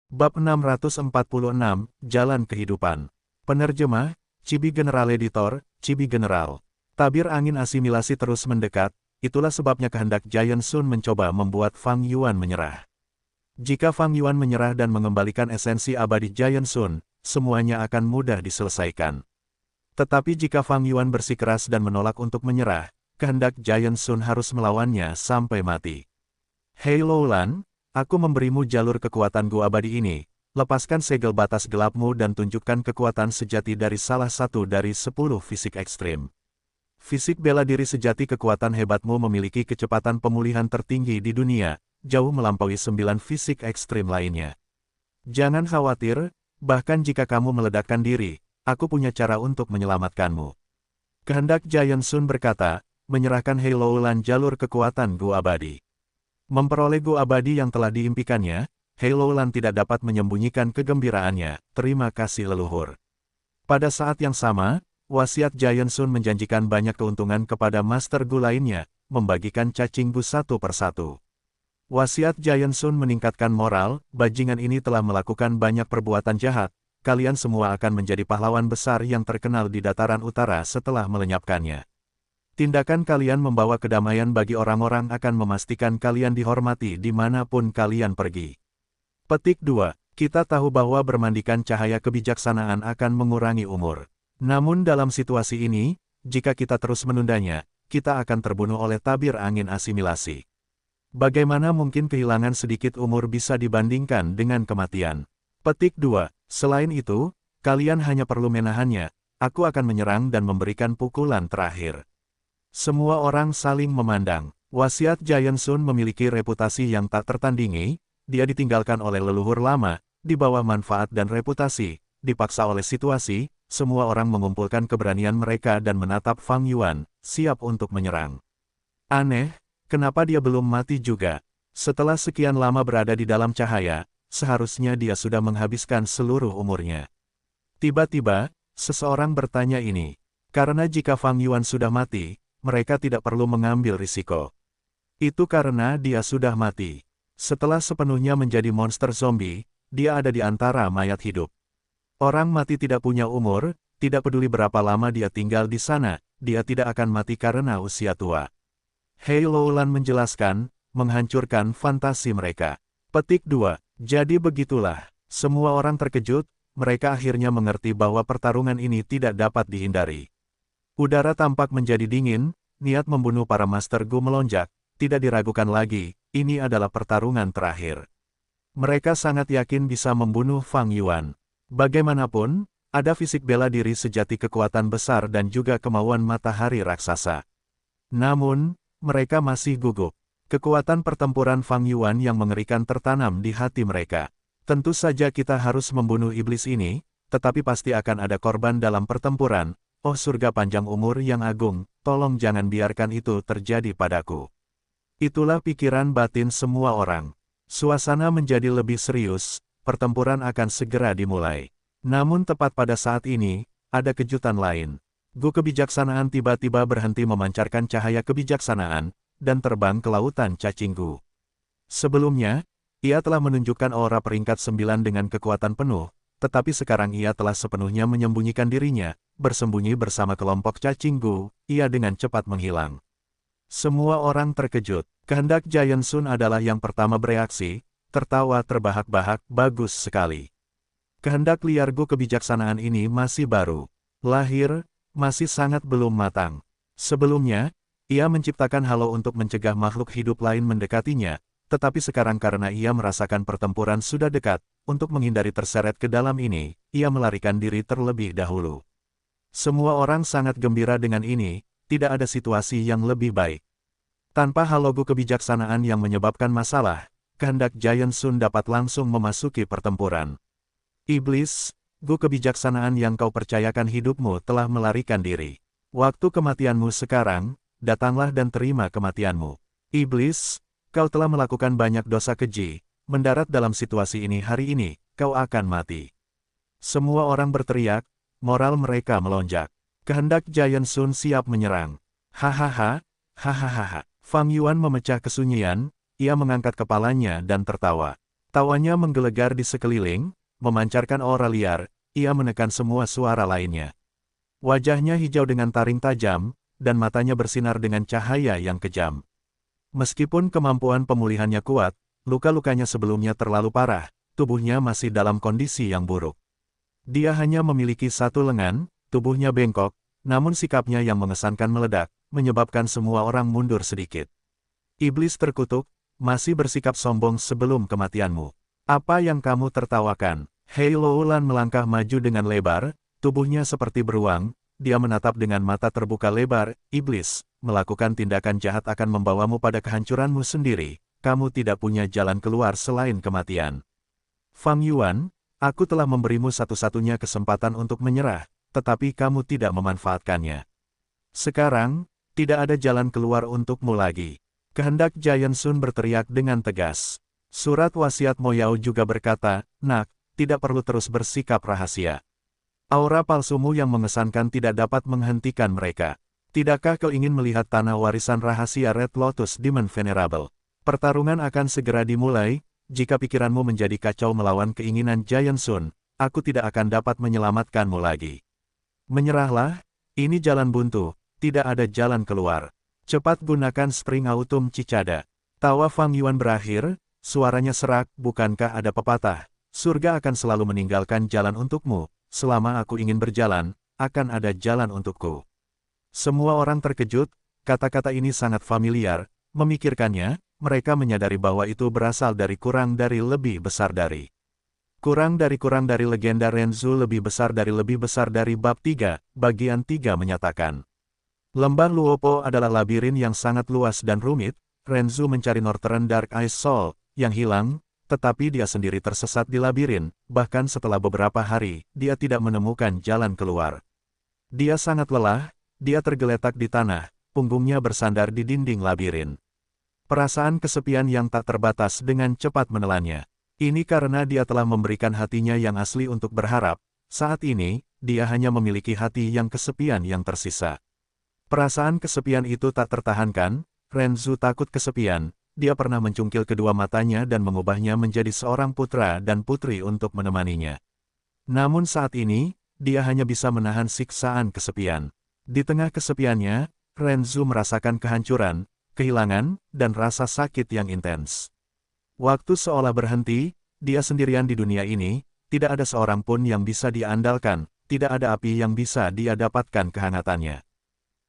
Bab 646, Jalan Kehidupan. Penerjemah, Chibi General Editor, Chibi General. Tabir angin asimilasi terus mendekat, itulah sebabnya kehendak Giant Sun mencoba membuat Fang Yuan menyerah. Jika Fang Yuan menyerah dan mengembalikan esensi abadi Giant Sun, semuanya akan mudah diselesaikan. Tetapi jika Fang Yuan bersikeras dan menolak untuk menyerah, kehendak Giant Sun harus melawannya sampai mati. Hei Loulan, aku memberimu jalur kekuatan gua abadi ini, lepaskan segel batas gelapmu dan tunjukkan kekuatan sejati dari salah satu dari 10 fisik ekstrim. Fisik bela diri sejati kekuatan hebatmu memiliki kecepatan pemulihan tertinggi di dunia, jauh melampaui 9 fisik ekstrim lainnya. Jangan khawatir, bahkan jika kamu meledakkan diri, aku punya cara untuk menyelamatkanmu. Kehendak Giant Sun berkata, menyerahkan Hei Loulan jalur kekuatan gua abadi. Memperoleh gua abadi yang telah diimpikannya, Hei Loulan tidak dapat menyembunyikan kegembiraannya, terima kasih leluhur. Pada saat yang sama, wasiat Giant Sun menjanjikan banyak keuntungan kepada Master Gu lainnya, membagikan cacing Gu satu persatu. Wasiat Giant Sun meningkatkan moral, bajingan ini telah melakukan banyak perbuatan jahat, kalian semua akan menjadi pahlawan besar yang terkenal di dataran utara setelah melenyapkannya. Tindakan kalian membawa kedamaian bagi orang-orang akan memastikan kalian dihormati dimanapun kalian pergi. Petik 2. Kita tahu bahwa bermandikan cahaya kebijaksanaan akan mengurangi umur. Namun dalam situasi ini, jika kita terus menundanya, kita akan terbunuh oleh tabir angin asimilasi. Bagaimana mungkin kehilangan sedikit umur bisa dibandingkan dengan kematian? Petik 2. Selain itu, kalian hanya perlu menahannya, aku akan menyerang dan memberikan pukulan terakhir. Semua orang saling memandang. Wasiat Giant Sun memiliki reputasi yang tak tertandingi, dia ditinggalkan oleh leluhur lama, di bawah manfaat dan reputasi, dipaksa oleh situasi, semua orang mengumpulkan keberanian mereka dan menatap Fang Yuan, siap untuk menyerang. Aneh, kenapa dia belum mati juga? Setelah sekian lama berada di dalam cahaya, seharusnya dia sudah menghabiskan seluruh umurnya. Tiba-tiba, seseorang bertanya ini, karena jika Fang Yuan sudah mati, mereka tidak perlu mengambil risiko. Itu karena dia sudah mati. Setelah sepenuhnya menjadi monster zombie, dia ada di antara mayat hidup. Orang mati tidak punya umur, tidak peduli berapa lama dia tinggal di sana, dia tidak akan mati karena usia tua. Hei Loulan menjelaskan, menghancurkan fantasi mereka. Petik 2. Jadi begitulah, semua orang terkejut, mereka akhirnya mengerti bahwa pertarungan ini tidak dapat dihindari. Udara tampak menjadi dingin, niat membunuh para Master Gu melonjak, tidak diragukan lagi, ini adalah pertarungan terakhir. Mereka sangat yakin bisa membunuh Fang Yuan. Bagaimanapun, ada fisik bela diri sejati kekuatan besar dan juga kemauan matahari raksasa. Namun, mereka masih gugup. Kekuatan pertempuran Fang Yuan yang mengerikan tertanam di hati mereka. Tentu saja kita harus membunuh iblis ini, tetapi pasti akan ada korban dalam pertempuran. Oh surga panjang umur yang agung, tolong jangan biarkan itu terjadi padaku. Itulah pikiran batin semua orang. Suasana menjadi lebih serius, pertempuran akan segera dimulai. Namun tepat pada saat ini, ada kejutan lain. Gu kebijaksanaan tiba-tiba berhenti memancarkan cahaya kebijaksanaan, dan terbang ke lautan cacing Gu. Sebelumnya, ia telah menunjukkan aura peringkat 9 dengan kekuatan penuh, tetapi sekarang ia telah sepenuhnya menyembunyikan dirinya, bersembunyi bersama kelompok cacing Gu, ia dengan cepat menghilang. Semua orang terkejut. Kehendak Giant Sun adalah yang pertama bereaksi, tertawa terbahak-bahak, bagus sekali. Kehendak liar Gu kebijaksanaan ini masih baru. Lahir, masih sangat belum matang. Sebelumnya, ia menciptakan halo untuk mencegah makhluk hidup lain mendekatinya, tetapi sekarang karena ia merasakan pertempuran sudah dekat, untuk menghindari terseret ke dalam ini, ia melarikan diri terlebih dahulu. Semua orang sangat gembira dengan ini, tidak ada situasi yang lebih baik. Tanpa halo Gu kebijaksanaan yang menyebabkan masalah, kehendak Giant Sun dapat langsung memasuki pertempuran. Iblis, Gu kebijaksanaan yang kau percayakan hidupmu telah melarikan diri. Waktu kematianmu sekarang, datanglah dan terima kematianmu. Iblis, kau telah melakukan banyak dosa keji, mendarat dalam situasi ini hari ini, kau akan mati. Semua orang berteriak, moral mereka melonjak. Kehendak Giant Sun siap menyerang. Hahaha, hahaha. Fang Yuan memecah kesunyian, ia mengangkat kepalanya dan tertawa. Tawanya menggelegar di sekeliling, memancarkan aura liar, ia menekan semua suara lainnya. Wajahnya hijau dengan taring tajam, dan matanya bersinar dengan cahaya yang kejam. Meskipun kemampuan pemulihannya kuat, luka-lukanya sebelumnya terlalu parah, tubuhnya masih dalam kondisi yang buruk. Dia hanya memiliki satu lengan, tubuhnya bengkok, namun sikapnya yang mengesankan meledak, menyebabkan semua orang mundur sedikit. Iblis terkutuk, masih bersikap sombong sebelum kematianmu. Apa yang kamu tertawakan? Hei Loulan melangkah maju dengan lebar, tubuhnya seperti beruang, dia menatap dengan mata terbuka lebar, iblis, melakukan tindakan jahat akan membawamu pada kehancuranmu sendiri, kamu tidak punya jalan keluar selain kematian. Fang Yuan, aku telah memberimu satu-satunya kesempatan untuk menyerah, tetapi kamu tidak memanfaatkannya. Sekarang, tidak ada jalan keluar untukmu lagi. Kehendak Giant Sun berteriak dengan tegas. Surat wasiat Mo Yao juga berkata, nak, tidak perlu terus bersikap rahasia. Aura palsumu yang mengesankan tidak dapat menghentikan mereka. Tidakkah kau ingin melihat tanah warisan rahasia Red Lotus Demon Venerable? Pertarungan akan segera dimulai, jika pikiranmu menjadi kacau melawan keinginan Giant Sun, aku tidak akan dapat menyelamatkanmu lagi. Menyerahlah, ini jalan buntu, tidak ada jalan keluar. Cepat gunakan Spring Autumn Cicada. Tawa Fang Yuan berakhir, suaranya serak, bukankah ada pepatah, surga akan selalu meninggalkan jalan untukmu, selama aku ingin berjalan, akan ada jalan untukku. Semua orang terkejut, kata-kata ini sangat familiar, memikirkannya, mereka menyadari bahwa itu berasal dari kurang dari lebih besar dari. Kurang dari legenda Renzu lebih besar dari bab 3, bagian 3 menyatakan. Lembah Luopo adalah labirin yang sangat luas dan rumit, Renzu mencari Northern Dark Ice Soul, yang hilang, tetapi dia sendiri tersesat di labirin, bahkan setelah beberapa hari, dia tidak menemukan jalan keluar. Dia sangat lelah, dia tergeletak di tanah, punggungnya bersandar di dinding labirin. Perasaan kesepian yang tak terbatas dengan cepat menelannya. Ini karena dia telah memberikan hatinya yang asli untuk berharap, saat ini, dia hanya memiliki hati yang kesepian yang tersisa. Perasaan kesepian itu tak tertahankan, Renzu takut kesepian, dia pernah mencungkil kedua matanya dan mengubahnya menjadi seorang putra dan putri untuk menemaninya. Namun saat ini, dia hanya bisa menahan siksaan kesepian. Di tengah kesepiannya, Renzu merasakan kehancuran, kehilangan, dan rasa sakit yang intens. Waktu seolah berhenti, dia sendirian di dunia ini, tidak ada seorang pun yang bisa dia andalkan, tidak ada api yang bisa dia dapatkan kehangatannya.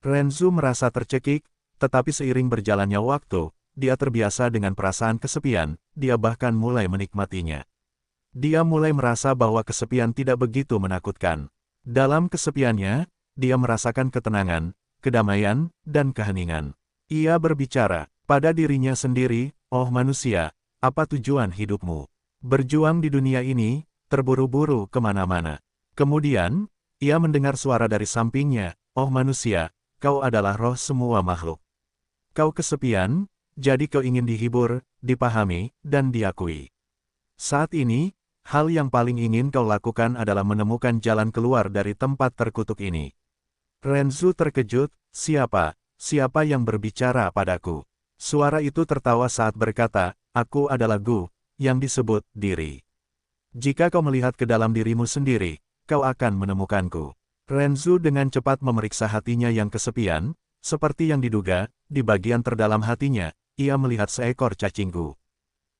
Renzu merasa tercekik, tetapi seiring berjalannya waktu, dia terbiasa dengan perasaan kesepian, dia bahkan mulai menikmatinya. Dia mulai merasa bahwa kesepian tidak begitu menakutkan. Dalam kesepiannya, dia merasakan ketenangan, kedamaian, dan keheningan. Ia berbicara pada dirinya sendiri, oh manusia, apa tujuan hidupmu? Berjuang di dunia ini, terburu-buru kemana-mana. Kemudian, ia mendengar suara dari sampingnya, oh manusia, kau adalah roh semua makhluk. Kau kesepian, jadi kau ingin dihibur, dipahami, dan diakui. Saat ini, hal yang paling ingin kau lakukan adalah menemukan jalan keluar dari tempat terkutuk ini. Renzu terkejut, siapa yang berbicara padaku? Suara itu tertawa saat berkata, aku adalah Gu, yang disebut diri. Jika kau melihat ke dalam dirimu sendiri, kau akan menemukanku. Renzu dengan cepat memeriksa hatinya yang kesepian, seperti yang diduga, di bagian terdalam hatinya, ia melihat seekor cacing Gu.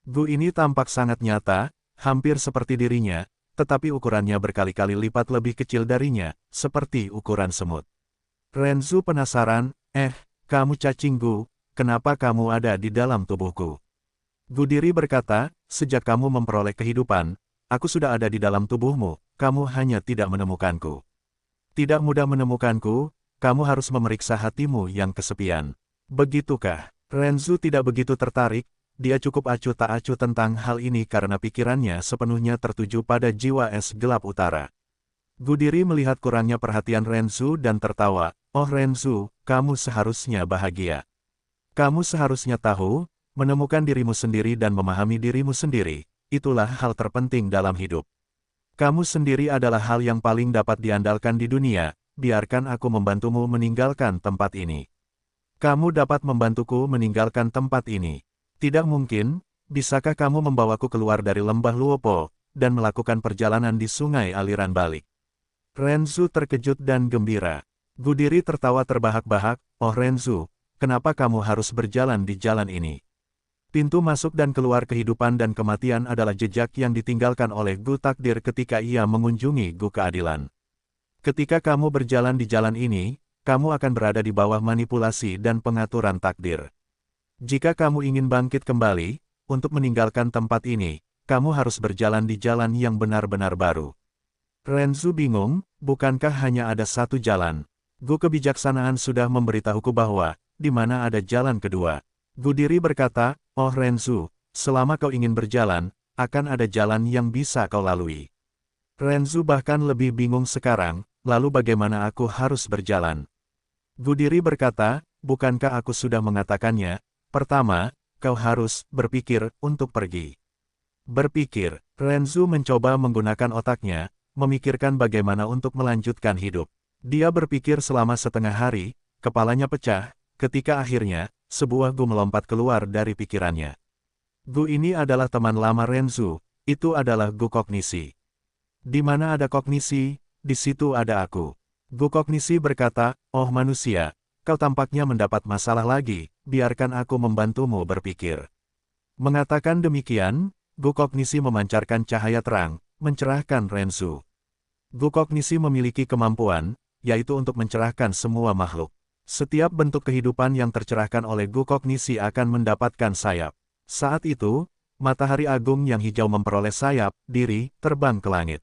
Gu ini tampak sangat nyata, hampir seperti dirinya, tetapi ukurannya berkali-kali lipat lebih kecil darinya, seperti ukuran semut. Renzu penasaran, kamu cacing Gu, kenapa kamu ada di dalam tubuhku? Gu diri berkata, sejak kamu memperoleh kehidupan, aku sudah ada di dalam tubuhmu, kamu hanya tidak menemukanku. Tidak mudah menemukanku, kamu harus memeriksa hatimu yang kesepian. Begitukah? Renzu tidak begitu tertarik, dia cukup acuh tak acuh tentang hal ini karena pikirannya sepenuhnya tertuju pada jiwa es gelap utara. Gudiri melihat kurangnya perhatian Renzu dan tertawa, oh Renzu, kamu seharusnya bahagia. Kamu seharusnya tahu, menemukan dirimu sendiri dan memahami dirimu sendiri, itulah hal terpenting dalam hidup. Kamu sendiri adalah hal yang paling dapat diandalkan di dunia, biarkan aku membantumu meninggalkan tempat ini. Kamu dapat membantuku meninggalkan tempat ini. Tidak mungkin, bisakah kamu membawaku keluar dari lembah Luopo, dan melakukan perjalanan di sungai aliran balik? Renzu terkejut dan gembira. Gu Diri tertawa terbahak-bahak, oh Renzu, kenapa kamu harus berjalan di jalan ini? Pintu masuk dan keluar kehidupan dan kematian adalah jejak yang ditinggalkan oleh Gu Takdir ketika ia mengunjungi Gu Keadilan. Ketika kamu berjalan di jalan ini, kamu akan berada di bawah manipulasi dan pengaturan takdir. Jika kamu ingin bangkit kembali, untuk meninggalkan tempat ini, kamu harus berjalan di jalan yang benar-benar baru. Renzu bingung, bukankah hanya ada satu jalan? Gu Kebijaksanaan sudah memberitahuku bahwa, di mana ada jalan kedua. Gu Diri berkata, oh Renzu, selama kau ingin berjalan, akan ada jalan yang bisa kau lalui. Renzu bahkan lebih bingung sekarang, lalu bagaimana aku harus berjalan? Gu Diri berkata, bukankah aku sudah mengatakannya? Pertama, kau harus berpikir untuk pergi. Berpikir, Renzu mencoba menggunakan otaknya, memikirkan bagaimana untuk melanjutkan hidup. Dia berpikir selama setengah hari, kepalanya pecah, ketika akhirnya, sebuah gu melompat keluar dari pikirannya. Gu ini adalah teman lama Renzu, itu adalah gu kognisi. Di mana ada kognisi, di situ ada aku. Gu kognisi berkata, oh manusia, kau tampaknya mendapat masalah lagi, biarkan aku membantumu berpikir. Mengatakan demikian, gu kognisi memancarkan cahaya terang, mencerahkan Renzu. Gu kognisi memiliki kemampuan, yaitu untuk mencerahkan semua makhluk. Setiap bentuk kehidupan yang tercerahkan oleh gu kognisi akan mendapatkan sayap. Saat itu, matahari agung yang hijau memperoleh sayap, diri, terbang ke langit.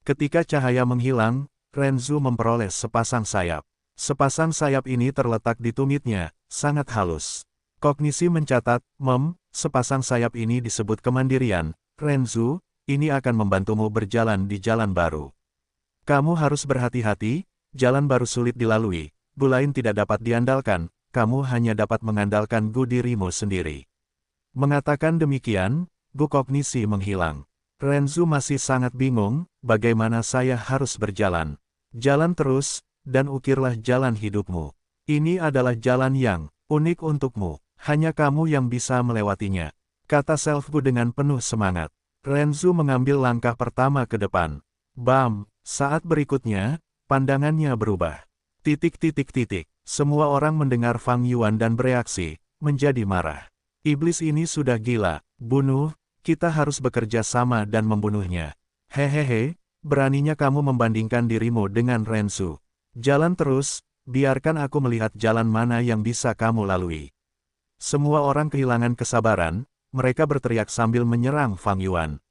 Ketika cahaya menghilang, Renzu memperoleh sepasang sayap. Sepasang sayap ini terletak di tumitnya, sangat halus. Kognisi mencatat, sepasang sayap ini disebut kemandirian. Renzu, ini akan membantumu berjalan di jalan baru. Kamu harus berhati-hati, jalan baru sulit dilalui. Gu lain tidak dapat diandalkan, kamu hanya dapat mengandalkan gu dirimu sendiri. Mengatakan demikian, gu kognisi menghilang. Renzu masih sangat bingung, bagaimana saya harus berjalan. Jalan terus, dan ukirlah jalan hidupmu. Ini adalah jalan yang unik untukmu, hanya kamu yang bisa melewatinya. Kata self-gu dengan penuh semangat. Renzu mengambil langkah pertama ke depan. Bam, saat berikutnya, pandangannya berubah. Semua orang mendengar Fang Yuan dan bereaksi, menjadi marah. Iblis ini sudah gila, bunuh, kita harus bekerja sama dan membunuhnya. Hehehe, beraninya kamu membandingkan dirimu dengan Renzu. Jalan terus, biarkan aku melihat jalan mana yang bisa kamu lalui. Semua orang kehilangan kesabaran, mereka berteriak sambil menyerang Fang Yuan.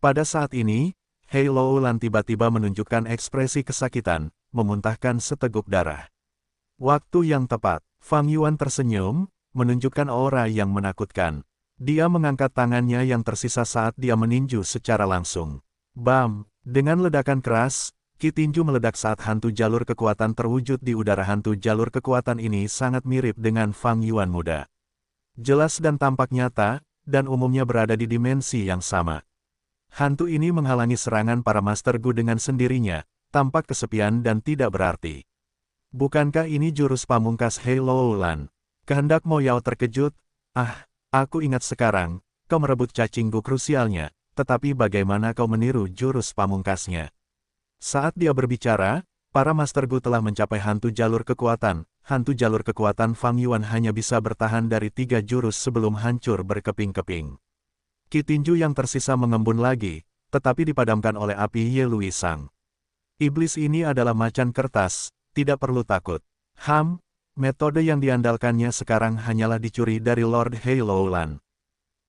Pada saat ini, Hei Loulan tiba-tiba menunjukkan ekspresi kesakitan, memuntahkan seteguk darah. Waktu yang tepat, Fang Yuan tersenyum, menunjukkan aura yang menakutkan. Dia mengangkat tangannya yang tersisa saat dia meninju secara langsung. Bam! Dengan ledakan keras, ki tinju meledak saat hantu jalur kekuatan terwujud di udara. Hantu jalur kekuatan ini sangat mirip dengan Fang Yuan muda. Jelas dan tampak nyata, dan umumnya berada di dimensi yang sama. Hantu ini menghalangi serangan para Master Gu dengan sendirinya, tampak kesepian dan tidak berarti. Bukankah ini jurus pamungkas Hei Loulan? Kehendak Mo Yao terkejut, aku ingat sekarang, kau merebut cacing Gu krusialnya, tetapi bagaimana kau meniru jurus pamungkasnya? Saat dia berbicara, para Master Gu telah mencapai hantu jalur kekuatan. Hantu jalur kekuatan Fang Yuan hanya bisa bertahan dari 3 jurus sebelum hancur berkeping-keping. Ki tinju yang tersisa mengembun lagi, tetapi dipadamkan oleh api Ye Lui Sang. Iblis ini adalah macan kertas, tidak perlu takut. Metode yang diandalkannya sekarang hanyalah dicuri dari Lord Hei Loulan.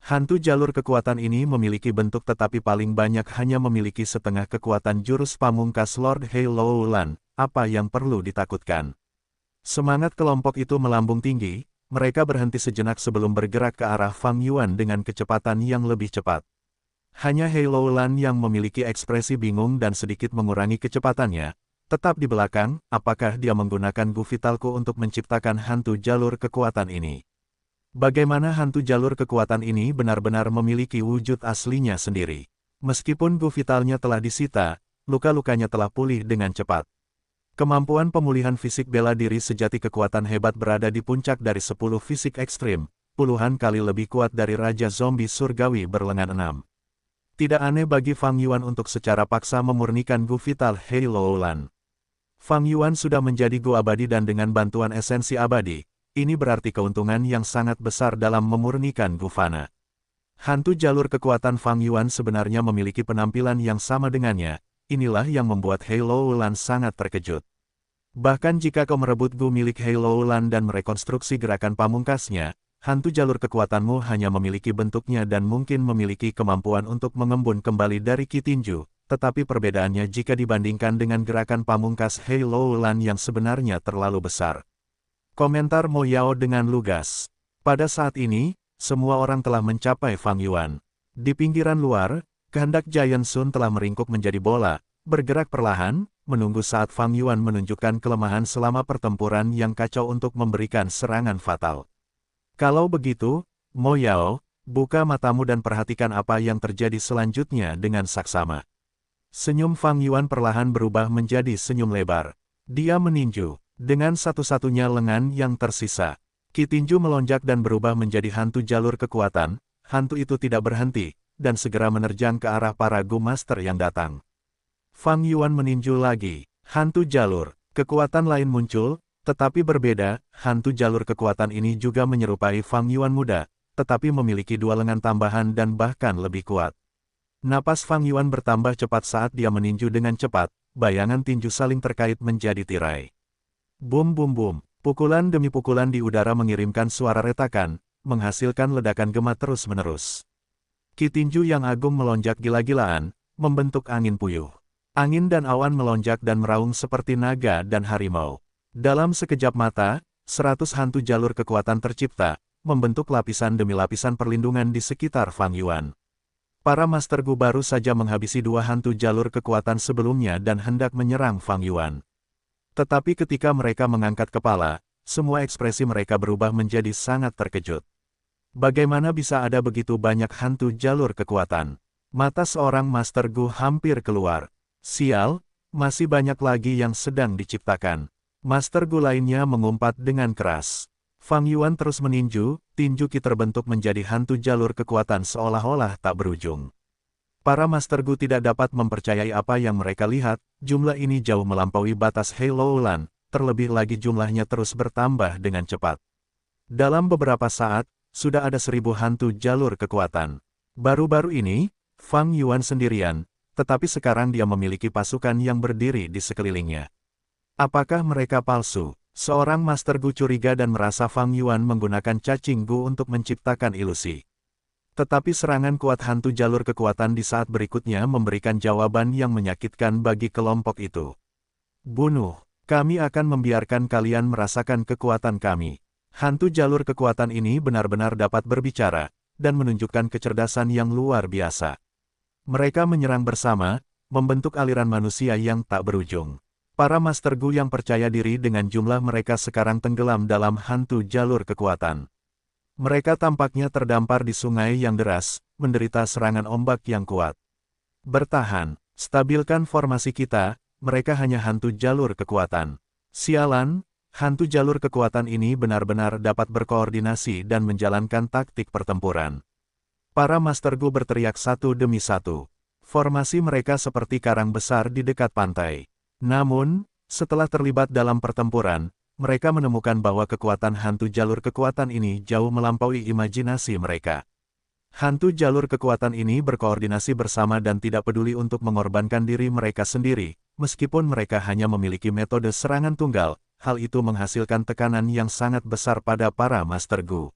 Hantu jalur kekuatan ini memiliki bentuk tetapi paling banyak hanya memiliki setengah kekuatan jurus pamungkas Lord Hei Loulan, apa yang perlu ditakutkan? Semangat kelompok itu melambung tinggi, mereka berhenti sejenak sebelum bergerak ke arah Fang Yuan dengan kecepatan yang lebih cepat. Hanya Hei Loulan yang memiliki ekspresi bingung dan sedikit mengurangi kecepatannya, tetap di belakang, apakah dia menggunakan Gu Vitalku untuk menciptakan hantu jalur kekuatan ini? Bagaimana hantu jalur kekuatan ini benar-benar memiliki wujud aslinya sendiri? Meskipun Gu Vitalnya telah disita, luka-lukanya telah pulih dengan cepat. Kemampuan pemulihan fisik bela diri sejati kekuatan hebat berada di puncak dari 10 fisik ekstrim, puluhan kali lebih kuat dari Raja Zombie Surgawi berlengan 6. Tidak aneh bagi Fang Yuan untuk secara paksa memurnikan Gu Vital Hei Loulan. Fang Yuan sudah menjadi Gu abadi dan dengan bantuan esensi abadi, ini berarti keuntungan yang sangat besar dalam memurnikan Gu Fana. Hantu jalur kekuatan Fang Yuan sebenarnya memiliki penampilan yang sama dengannya, inilah yang membuat Hei Loulan sangat terkejut. Bahkan jika kau merebut Gu milik Hei Loulan dan merekonstruksi gerakan pamungkasnya, hantu jalur kekuatanmu hanya memiliki bentuknya dan mungkin memiliki kemampuan untuk mengembun kembali dari Qi Tinju, tetapi perbedaannya jika dibandingkan dengan gerakan pamungkas Hei Loulan yang sebenarnya terlalu besar. Komentar Mo Yao dengan lugas. Pada saat ini, semua orang telah mencapai Fang Yuan. Di pinggiran luar, kehendak Giant Sun telah meringkuk menjadi bola, bergerak perlahan, menunggu saat Fang Yuan menunjukkan kelemahan selama pertempuran yang kacau untuk memberikan serangan fatal. Kalau begitu, Mo Yao, buka matamu dan perhatikan apa yang terjadi selanjutnya dengan saksama. Senyum Fang Yuan perlahan berubah menjadi senyum lebar. Dia meninju, dengan satu-satunya lengan yang tersisa. Qi Tinju melonjak dan berubah menjadi hantu jalur kekuatan, hantu itu tidak berhenti, dan segera menerjang ke arah para Gu Master yang datang. Fang Yuan meninju lagi, hantu jalur, kekuatan lain muncul, tetapi berbeda, hantu jalur kekuatan ini juga menyerupai Fang Yuan muda, tetapi memiliki dua lengan tambahan dan bahkan lebih kuat. Napas Fang Yuan bertambah cepat saat dia meninju dengan cepat, bayangan tinju saling terkait menjadi tirai. Bum bum bum, pukulan demi pukulan di udara mengirimkan suara retakan, menghasilkan ledakan gema terus-menerus. Qi Tinju yang agung melonjak gila-gilaan, membentuk angin puyuh. Angin dan awan melonjak dan meraung seperti naga dan harimau. Dalam sekejap mata, 100 hantu jalur kekuatan tercipta, membentuk lapisan demi lapisan perlindungan di sekitar Fang Yuan. Para Master Gu baru saja menghabisi dua hantu jalur kekuatan sebelumnya dan hendak menyerang Fang Yuan. Tetapi ketika mereka mengangkat kepala, semua ekspresi mereka berubah menjadi sangat terkejut. Bagaimana bisa ada begitu banyak hantu jalur kekuatan? Mata seorang Master Gu hampir keluar. Sial, masih banyak lagi yang sedang diciptakan. Master Gu lainnya mengumpat dengan keras. Fang Yuan terus meninju, tinju Qi terbentuk menjadi hantu jalur kekuatan seolah-olah tak berujung. Para Master Gu tidak dapat mempercayai apa yang mereka lihat, jumlah ini jauh melampaui batas Hei Loulan, terlebih lagi jumlahnya terus bertambah dengan cepat. Dalam beberapa saat, sudah ada 1000 hantu jalur kekuatan. Baru-baru ini, Fang Yuan sendirian, tetapi sekarang dia memiliki pasukan yang berdiri di sekelilingnya. Apakah mereka palsu? Seorang Master Gu curiga dan merasa Fang Yuan menggunakan cacing Gu untuk menciptakan ilusi. Tetapi serangan kuat hantu jalur kekuatan di saat berikutnya memberikan jawaban yang menyakitkan bagi kelompok itu. Bunuh, kami akan membiarkan kalian merasakan kekuatan kami. Hantu jalur kekuatan ini benar-benar dapat berbicara, dan menunjukkan kecerdasan yang luar biasa. Mereka menyerang bersama, membentuk aliran manusia yang tak berujung. Para Master Gu yang percaya diri dengan jumlah mereka sekarang tenggelam dalam hantu jalur kekuatan. Mereka tampaknya terdampar di sungai yang deras, menderita serangan ombak yang kuat. Bertahan, stabilkan formasi kita, mereka hanya hantu jalur kekuatan. Sialan, hantu jalur kekuatan ini benar-benar dapat berkoordinasi dan menjalankan taktik pertempuran. Para Master Gu berteriak satu demi satu. Formasi mereka seperti karang besar di dekat pantai. Namun, setelah terlibat dalam pertempuran, mereka menemukan bahwa kekuatan hantu jalur kekuatan ini jauh melampaui imajinasi mereka. Hantu jalur kekuatan ini berkoordinasi bersama dan tidak peduli untuk mengorbankan diri mereka sendiri, meskipun mereka hanya memiliki metode serangan tunggal, hal itu menghasilkan tekanan yang sangat besar pada para Master Gu.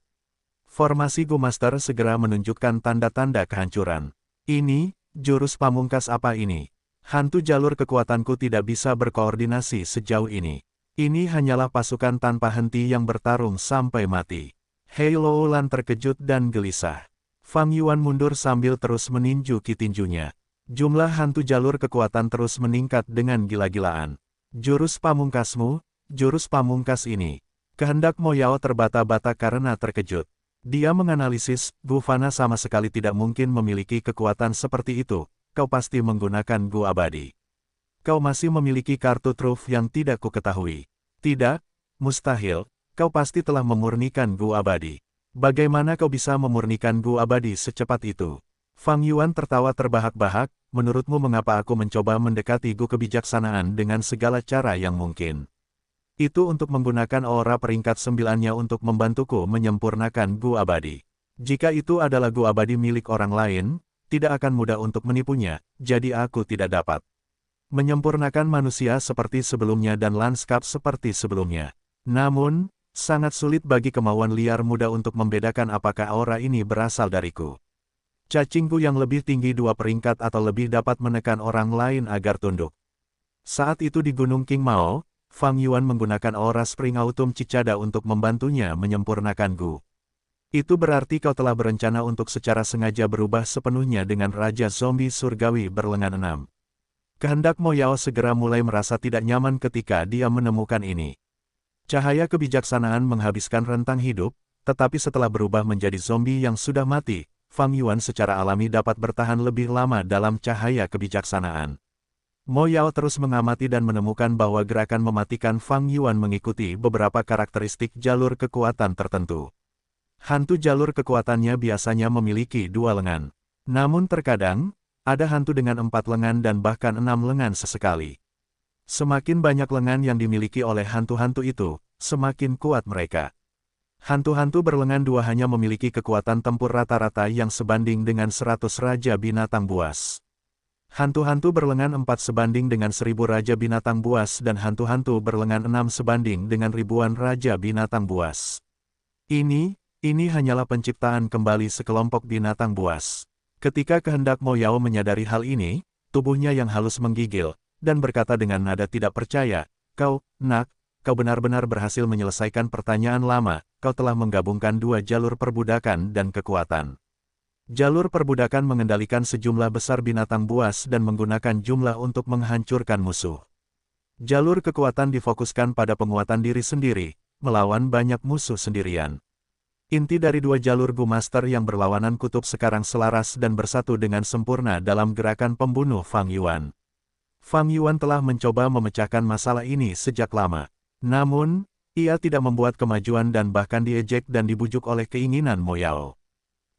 Formasi Gu Master segera menunjukkan tanda-tanda kehancuran. Ini, jurus pamungkas apa ini? Hantu jalur kekuatanku tidak bisa berkoordinasi sejauh ini. Ini hanyalah pasukan tanpa henti yang bertarung sampai mati. Hei Loulan terkejut dan gelisah. Fang Yuan mundur sambil terus meninju Qi tinjunya. Jumlah hantu jalur kekuatan terus meningkat dengan gila-gilaan. Jurus pamungkasmu, jurus pamungkas ini. Kehendak Mo Yao terbata-bata karena terkejut. Dia menganalisis, Gu Fana sama sekali tidak mungkin memiliki kekuatan seperti itu. Kau pasti menggunakan Gu abadi. Kau masih memiliki kartu truf yang tidak kuketahui. Tidak, mustahil, kau pasti telah memurnikan Gu abadi. Bagaimana kau bisa memurnikan Gu abadi secepat itu? Fang Yuan tertawa terbahak-bahak, menurutmu mengapa aku mencoba mendekati Gu kebijaksanaan dengan segala cara yang mungkin? Itu untuk menggunakan aura peringkat 9-nya untuk membantuku menyempurnakan Gu abadi. Jika itu adalah Gu abadi milik orang lain, tidak akan mudah untuk menipunya, jadi aku tidak dapat menyempurnakan manusia seperti sebelumnya dan lanskap seperti sebelumnya. Namun, sangat sulit bagi kemauan liar muda untuk membedakan apakah aura ini berasal dariku. Cacingku yang lebih tinggi 2 peringkat atau lebih dapat menekan orang lain agar tunduk. Saat itu di Gunung King Mao, Fang Yuan menggunakan aura Spring Autumn Cicada untuk membantunya menyempurnakan Gu. Itu berarti kau telah berencana untuk secara sengaja berubah sepenuhnya dengan Raja Zombie Surgawi berlengan 6. Kehendak Mo Yao segera mulai merasa tidak nyaman ketika dia menemukan ini. Cahaya kebijaksanaan menghabiskan rentang hidup, tetapi setelah berubah menjadi zombie yang sudah mati, Fang Yuan secara alami dapat bertahan lebih lama dalam cahaya kebijaksanaan. Mo Yao terus mengamati dan menemukan bahwa gerakan mematikan Fang Yuan mengikuti beberapa karakteristik jalur kekuatan tertentu. Hantu jalur kekuatannya biasanya memiliki 2 lengan. Namun terkadang, ada hantu dengan 4 lengan dan bahkan 6 lengan sesekali. Semakin banyak lengan yang dimiliki oleh hantu-hantu itu, semakin kuat mereka. Hantu-hantu berlengan 2 hanya memiliki kekuatan tempur rata-rata yang sebanding dengan 100 Raja Binatang Buas. Hantu-hantu berlengan 4 sebanding dengan 1000 Raja Binatang Buas dan hantu-hantu berlengan 6 sebanding dengan ribuan Raja Binatang Buas. Ini hanyalah penciptaan kembali sekelompok binatang buas. Ketika kehendak Mo Yao menyadari hal ini, tubuhnya yang halus menggigil, dan berkata dengan nada tidak percaya, kau benar-benar berhasil menyelesaikan pertanyaan lama, kau telah menggabungkan 2 jalur perbudakan dan kekuatan. Jalur perbudakan mengendalikan sejumlah besar binatang buas dan menggunakan jumlah untuk menghancurkan musuh. Jalur kekuatan difokuskan pada penguatan diri sendiri, melawan banyak musuh sendirian. Inti dari 2 jalur Gu Master yang berlawanan kutub sekarang selaras dan bersatu dengan sempurna dalam gerakan pembunuh Fang Yuan. Fang Yuan telah mencoba memecahkan masalah ini sejak lama. Namun, ia tidak membuat kemajuan dan bahkan diejek dan dibujuk oleh keinginan Mo Yao.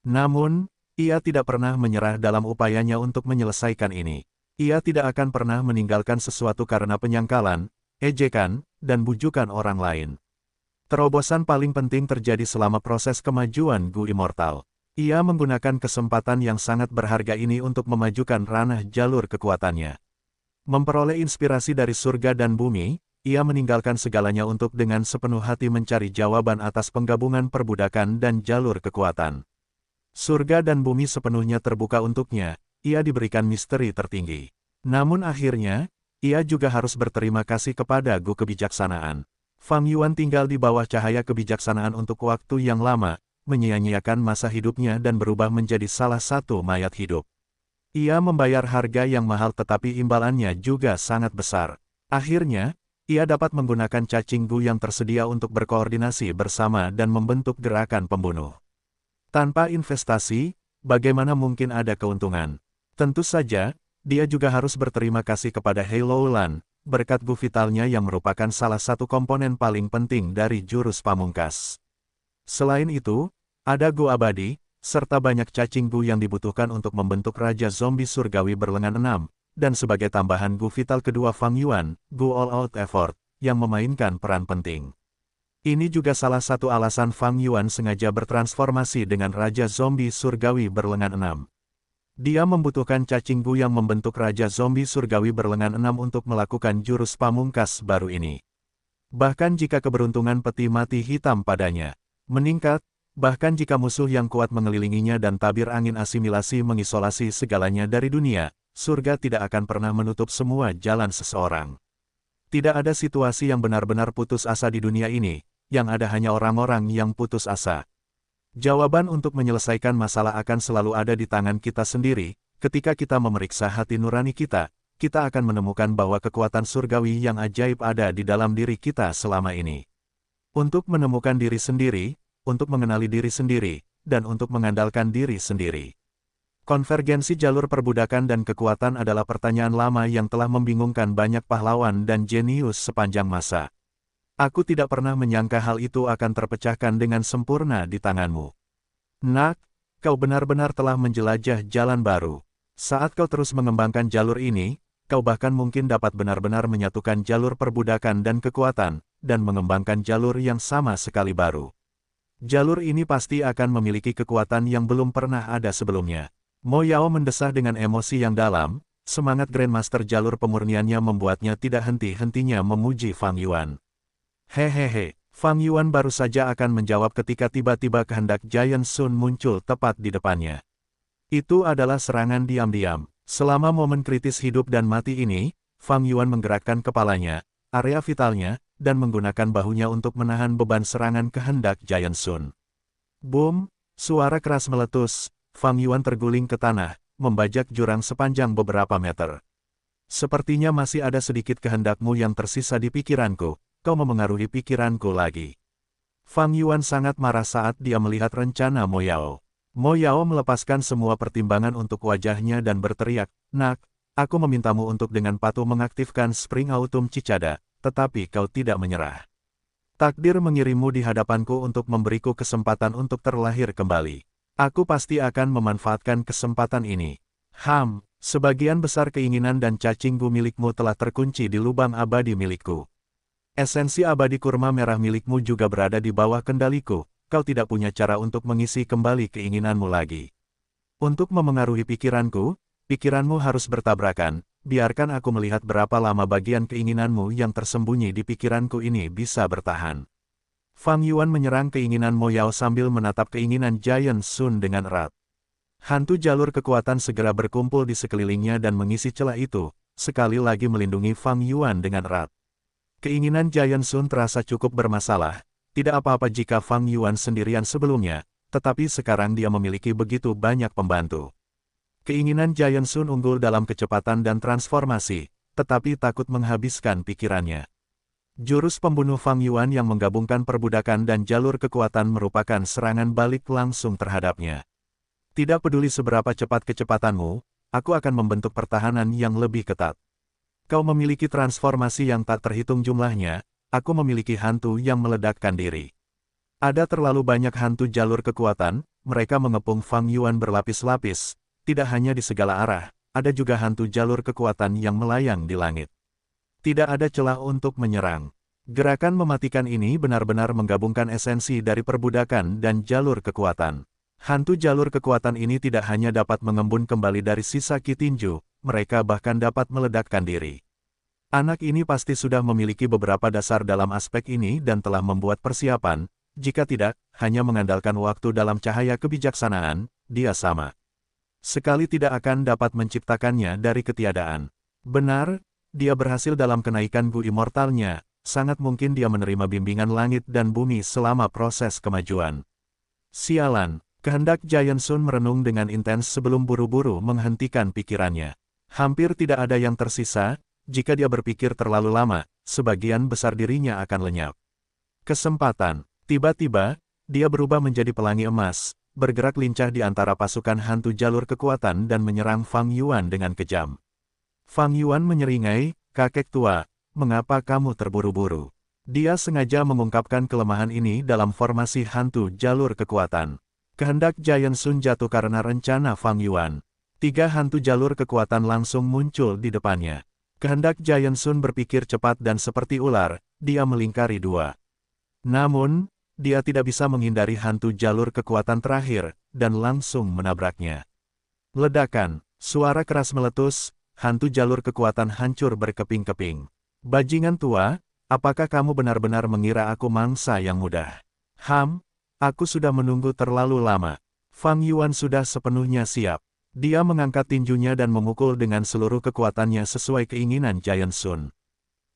Namun, ia tidak pernah menyerah dalam upayanya untuk menyelesaikan ini. Ia tidak akan pernah meninggalkan sesuatu karena penyangkalan, ejekan, dan bujukan orang lain. Terobosan paling penting terjadi selama proses kemajuan Gu Immortal. Ia menggunakan kesempatan yang sangat berharga ini untuk memajukan ranah jalur kekuatannya. Memperoleh inspirasi dari surga dan bumi, ia meninggalkan segalanya untuk dengan sepenuh hati mencari jawaban atas penggabungan perbudakan dan jalur kekuatan. Surga dan bumi sepenuhnya terbuka untuknya, ia diberikan misteri tertinggi. Namun akhirnya, ia juga harus berterima kasih kepada Gu kebijaksanaan. Fang Yuan tinggal di bawah cahaya kebijaksanaan untuk waktu yang lama, menyia-nyiakan masa hidupnya dan berubah menjadi salah satu mayat hidup. Ia membayar harga yang mahal tetapi imbalannya juga sangat besar. Akhirnya, ia dapat menggunakan cacing Gu yang tersedia untuk berkoordinasi bersama dan membentuk gerakan pembunuh. Tanpa investasi, bagaimana mungkin ada keuntungan? Tentu saja, dia juga harus berterima kasih kepada He Loulan, berkat Gu vitalnya yang merupakan salah satu komponen paling penting dari jurus pamungkas. Selain itu, ada Gu abadi, serta banyak cacing Gu yang dibutuhkan untuk membentuk Raja Zombie Surgawi berlengan 6, dan sebagai tambahan Gu vital kedua Fang Yuan, Gu All Out Effort, yang memainkan peran penting. Ini juga salah satu alasan Fang Yuan sengaja bertransformasi dengan Raja Zombie Surgawi berlengan 6. Dia membutuhkan cacing Gu yang membentuk Raja Zombie Surgawi berlengan 6 untuk melakukan jurus pamungkas baru ini. Bahkan jika keberuntungan peti mati hitam padanya meningkat, bahkan jika musuh yang kuat mengelilinginya dan tabir angin asimilasi mengisolasi segalanya dari dunia, surga tidak akan pernah menutup semua jalan seseorang. Tidak ada situasi yang benar-benar putus asa di dunia ini, yang ada hanya orang-orang yang putus asa. Jawaban untuk menyelesaikan masalah akan selalu ada di tangan kita sendiri. Ketika kita memeriksa hati nurani kita, kita akan menemukan bahwa kekuatan surgawi yang ajaib ada di dalam diri kita selama ini. Untuk menemukan diri sendiri, untuk mengenali diri sendiri, dan untuk mengandalkan diri sendiri. Konvergensi jalur perbudakan dan kekuatan adalah pertanyaan lama yang telah membingungkan banyak pahlawan dan jenius sepanjang masa. Aku tidak pernah menyangka hal itu akan terpecahkan dengan sempurna di tanganmu. Nak, kau benar-benar telah menjelajah jalan baru. Saat kau terus mengembangkan jalur ini, kau bahkan mungkin dapat benar-benar menyatukan jalur perbudakan dan kekuatan, dan mengembangkan jalur yang sama sekali baru. Jalur ini pasti akan memiliki kekuatan yang belum pernah ada sebelumnya. Mo Yao mendesah dengan emosi yang dalam, semangat Grandmaster jalur pemurniannya membuatnya tidak henti-hentinya memuji Fang Yuan. Hehehe, Fang Yuan baru saja akan menjawab ketika tiba-tiba kehendak Giant Sun muncul tepat di depannya. Itu adalah serangan diam-diam. Selama momen kritis hidup dan mati ini, Fang Yuan menggerakkan kepalanya, area vitalnya, dan menggunakan bahunya untuk menahan beban serangan kehendak Giant Sun. Boom, suara keras meletus. Fang Yuan terguling ke tanah, membajak jurang sepanjang beberapa meter. Sepertinya masih ada sedikit kehendakmu yang tersisa di pikiranku, kau memengaruhi pikiranku lagi. Fang Yuan sangat marah saat dia melihat rencana Mo Yao. Mo Yao melepaskan semua pertimbangan untuk wajahnya dan berteriak, "Nak, aku memintamu untuk dengan patuh mengaktifkan Spring Autumn Cicada, tetapi kau tidak menyerah. Takdir mengirimmu di hadapanku untuk memberiku kesempatan untuk terlahir kembali. Aku pasti akan memanfaatkan kesempatan ini." Sebagian besar keinginan dan cacinggu milikmu telah terkunci di lubang abadi milikku. Esensi abadi kurma merah milikmu juga berada di bawah kendaliku, kau tidak punya cara untuk mengisi kembali keinginanmu lagi. Untuk memengaruhi pikiranku, pikiranmu harus bertabrakan, biarkan aku melihat berapa lama bagian keinginanmu yang tersembunyi di pikiranku ini bisa bertahan. Fang Yuan menyerang keinginan Mo Yao sambil menatap keinginan Giant Sun dengan erat. Hantu jalur kekuatan segera berkumpul di sekelilingnya dan mengisi celah itu, sekali lagi melindungi Fang Yuan dengan erat. Keinginan Giant Sun terasa cukup bermasalah, tidak apa-apa jika Fang Yuan sendirian sebelumnya, tetapi sekarang dia memiliki begitu banyak pembantu. Keinginan Giant Sun unggul dalam kecepatan dan transformasi, tetapi takut menghabiskan pikirannya. Jurus pembunuh Fang Yuan yang menggabungkan perbudakan dan jalur kekuatan merupakan serangan balik langsung terhadapnya. Tidak peduli seberapa cepat kecepatanmu, aku akan membentuk pertahanan yang lebih ketat. Kau memiliki transformasi yang tak terhitung jumlahnya, aku memiliki hantu yang meledakkan diri. Ada terlalu banyak hantu jalur kekuatan, mereka mengepung Fang Yuan berlapis-lapis, tidak hanya di segala arah, ada juga hantu jalur kekuatan yang melayang di langit. Tidak ada celah untuk menyerang. Gerakan mematikan ini benar-benar menggabungkan esensi dari perbudakan dan jalur kekuatan. Hantu jalur kekuatan ini tidak hanya dapat mengembun kembali dari sisa Ki Tinju, mereka bahkan dapat meledakkan diri. Anak ini pasti sudah memiliki beberapa dasar dalam aspek ini dan telah membuat persiapan, jika tidak, hanya mengandalkan waktu dalam cahaya kebijaksanaan, dia sama sekali tidak akan dapat menciptakannya dari ketiadaan. Benar, dia berhasil dalam kenaikan Gu Immortalnya, sangat mungkin dia menerima bimbingan langit dan bumi selama proses kemajuan. Sialan, kehendak Giant Sun merenung dengan intens sebelum buru-buru menghentikan pikirannya. Hampir tidak ada yang tersisa, jika dia berpikir terlalu lama, sebagian besar dirinya akan lenyap. Kesempatan, tiba-tiba, dia berubah menjadi pelangi emas, bergerak lincah di antara pasukan hantu jalur kekuatan dan menyerang Fang Yuan dengan kejam. Fang Yuan menyeringai, "Kakek tua, mengapa kamu terburu-buru?" Dia sengaja mengungkapkan kelemahan ini dalam formasi hantu jalur kekuatan. Kehendak Giant Sun jatuh karena rencana Fang Yuan. 3 hantu jalur kekuatan langsung muncul di depannya. Kehendak Giant Sun berpikir cepat dan seperti ular, dia melingkari 2. Namun, dia tidak bisa menghindari hantu jalur kekuatan terakhir, dan langsung menabraknya. Ledakan, suara keras meletus, hantu jalur kekuatan hancur berkeping-keping. "Bajingan tua, apakah kamu benar-benar mengira aku mangsa yang mudah? Aku sudah menunggu terlalu lama." Fang Yuan sudah sepenuhnya siap. Dia mengangkat tinjunya dan memukul dengan seluruh kekuatannya sesuai keinginan Giant Sun.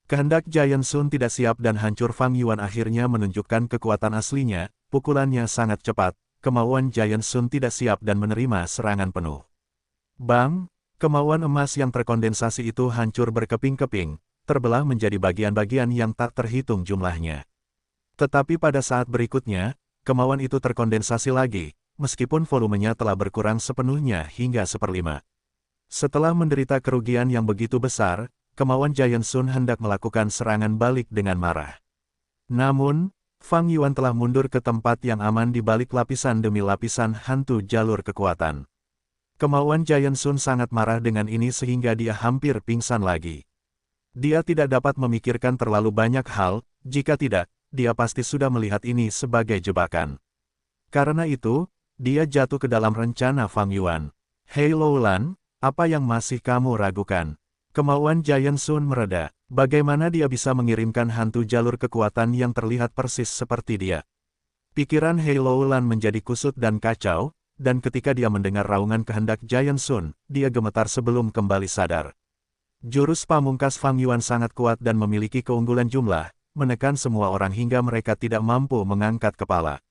Kehendak Giant Sun tidak siap dan hancur. Fang Yuan akhirnya menunjukkan kekuatan aslinya, pukulannya sangat cepat, kemauan Giant Sun tidak siap dan menerima serangan penuh. Bang! Kemauan emas yang terkondensasi itu hancur berkeping-keping, terbelah menjadi bagian-bagian yang tak terhitung jumlahnya. Tetapi pada saat berikutnya, kemauan itu terkondensasi lagi, meskipun volumenya telah berkurang sepenuhnya hingga 1/5. Setelah menderita kerugian yang begitu besar, kemauan Giant Sun hendak melakukan serangan balik dengan marah. Namun, Fang Yuan telah mundur ke tempat yang aman di balik lapisan demi lapisan hantu jalur kekuatan. Kemauan Giant Sun sangat marah dengan ini sehingga dia hampir pingsan lagi. Dia tidak dapat memikirkan terlalu banyak hal, jika tidak, dia pasti sudah melihat ini sebagai jebakan. Karena itu, dia jatuh ke dalam rencana Fang Yuan. Hei Loulan, apa yang masih kamu ragukan? Kemauan Giant Sun mereda. Bagaimana dia bisa mengirimkan hantu jalur kekuatan yang terlihat persis seperti dia? Pikiran Hei Loulan menjadi kusut dan kacau, dan ketika dia mendengar raungan kehendak Giant Sun, dia gemetar sebelum kembali sadar. Jurus pamungkas Fang Yuan sangat kuat dan memiliki keunggulan jumlah, menekan semua orang hingga mereka tidak mampu mengangkat kepala.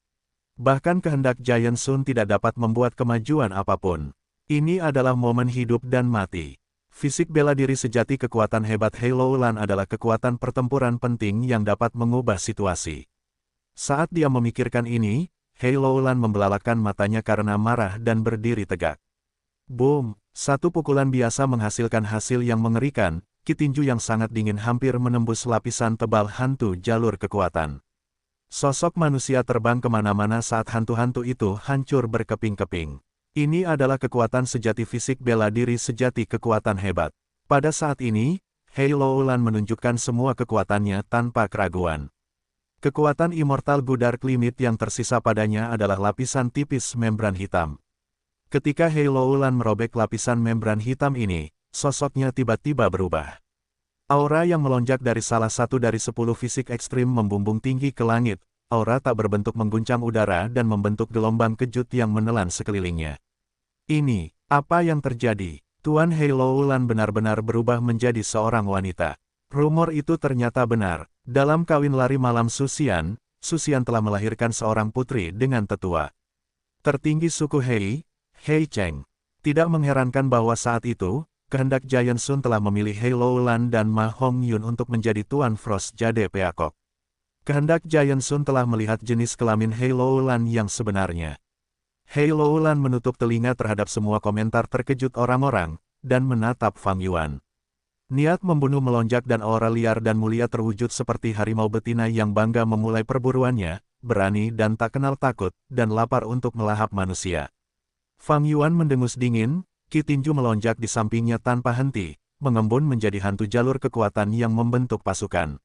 Bahkan kehendak Giant Sun tidak dapat membuat kemajuan apapun. Ini adalah momen hidup dan mati. Fisik bela diri sejati kekuatan hebat Hei Loulan adalah kekuatan pertempuran penting yang dapat mengubah situasi. Saat dia memikirkan ini, Hei Loulan membelalakan matanya karena marah dan berdiri tegak. Boom! Satu pukulan biasa menghasilkan hasil yang mengerikan, ki tinju yang sangat dingin hampir menembus lapisan tebal hantu jalur kekuatan. Sosok manusia terbang kemana-mana saat hantu-hantu itu hancur berkeping-keping. Ini adalah kekuatan sejati fisik bela diri sejati kekuatan hebat. Pada saat ini, Hei Loulan menunjukkan semua kekuatannya tanpa keraguan. Kekuatan immortal Dark Limit yang tersisa padanya adalah lapisan tipis membran hitam. Ketika Hei Loulan merobek lapisan membran hitam ini, sosoknya tiba-tiba berubah. Aura yang melonjak dari salah satu dari 10 fisik ekstrim membumbung tinggi ke langit. Aura tak berbentuk mengguncang udara dan membentuk gelombang kejut yang menelan sekelilingnya. Ini, apa yang terjadi? Tuan Hei Loulan benar-benar berubah menjadi seorang wanita. Rumor itu ternyata benar. Dalam kawin lari malam Susian, Susian telah melahirkan seorang putri dengan tetua. Tertinggi suku Hei, Hei Cheng. Tidak mengherankan bahwa saat itu, kehendak Giant Sun telah memilih Hei Loulan dan Ma Hongyun untuk menjadi Tuan Frost Jade Peacock. Kehendak Giant Sun telah melihat jenis kelamin Hei Loulan yang sebenarnya. Hei Loulan menutup telinga terhadap semua komentar terkejut orang-orang, dan menatap Fang Yuan. Niat membunuh melonjak dan aura liar dan mulia terwujud seperti harimau betina yang bangga memulai perburuannya, berani dan tak kenal takut, dan lapar untuk melahap manusia. Fang Yuan mendengus dingin, ki tinju melonjak di sampingnya tanpa henti, mengembun menjadi hantu jalur kekuatan yang membentuk pasukan.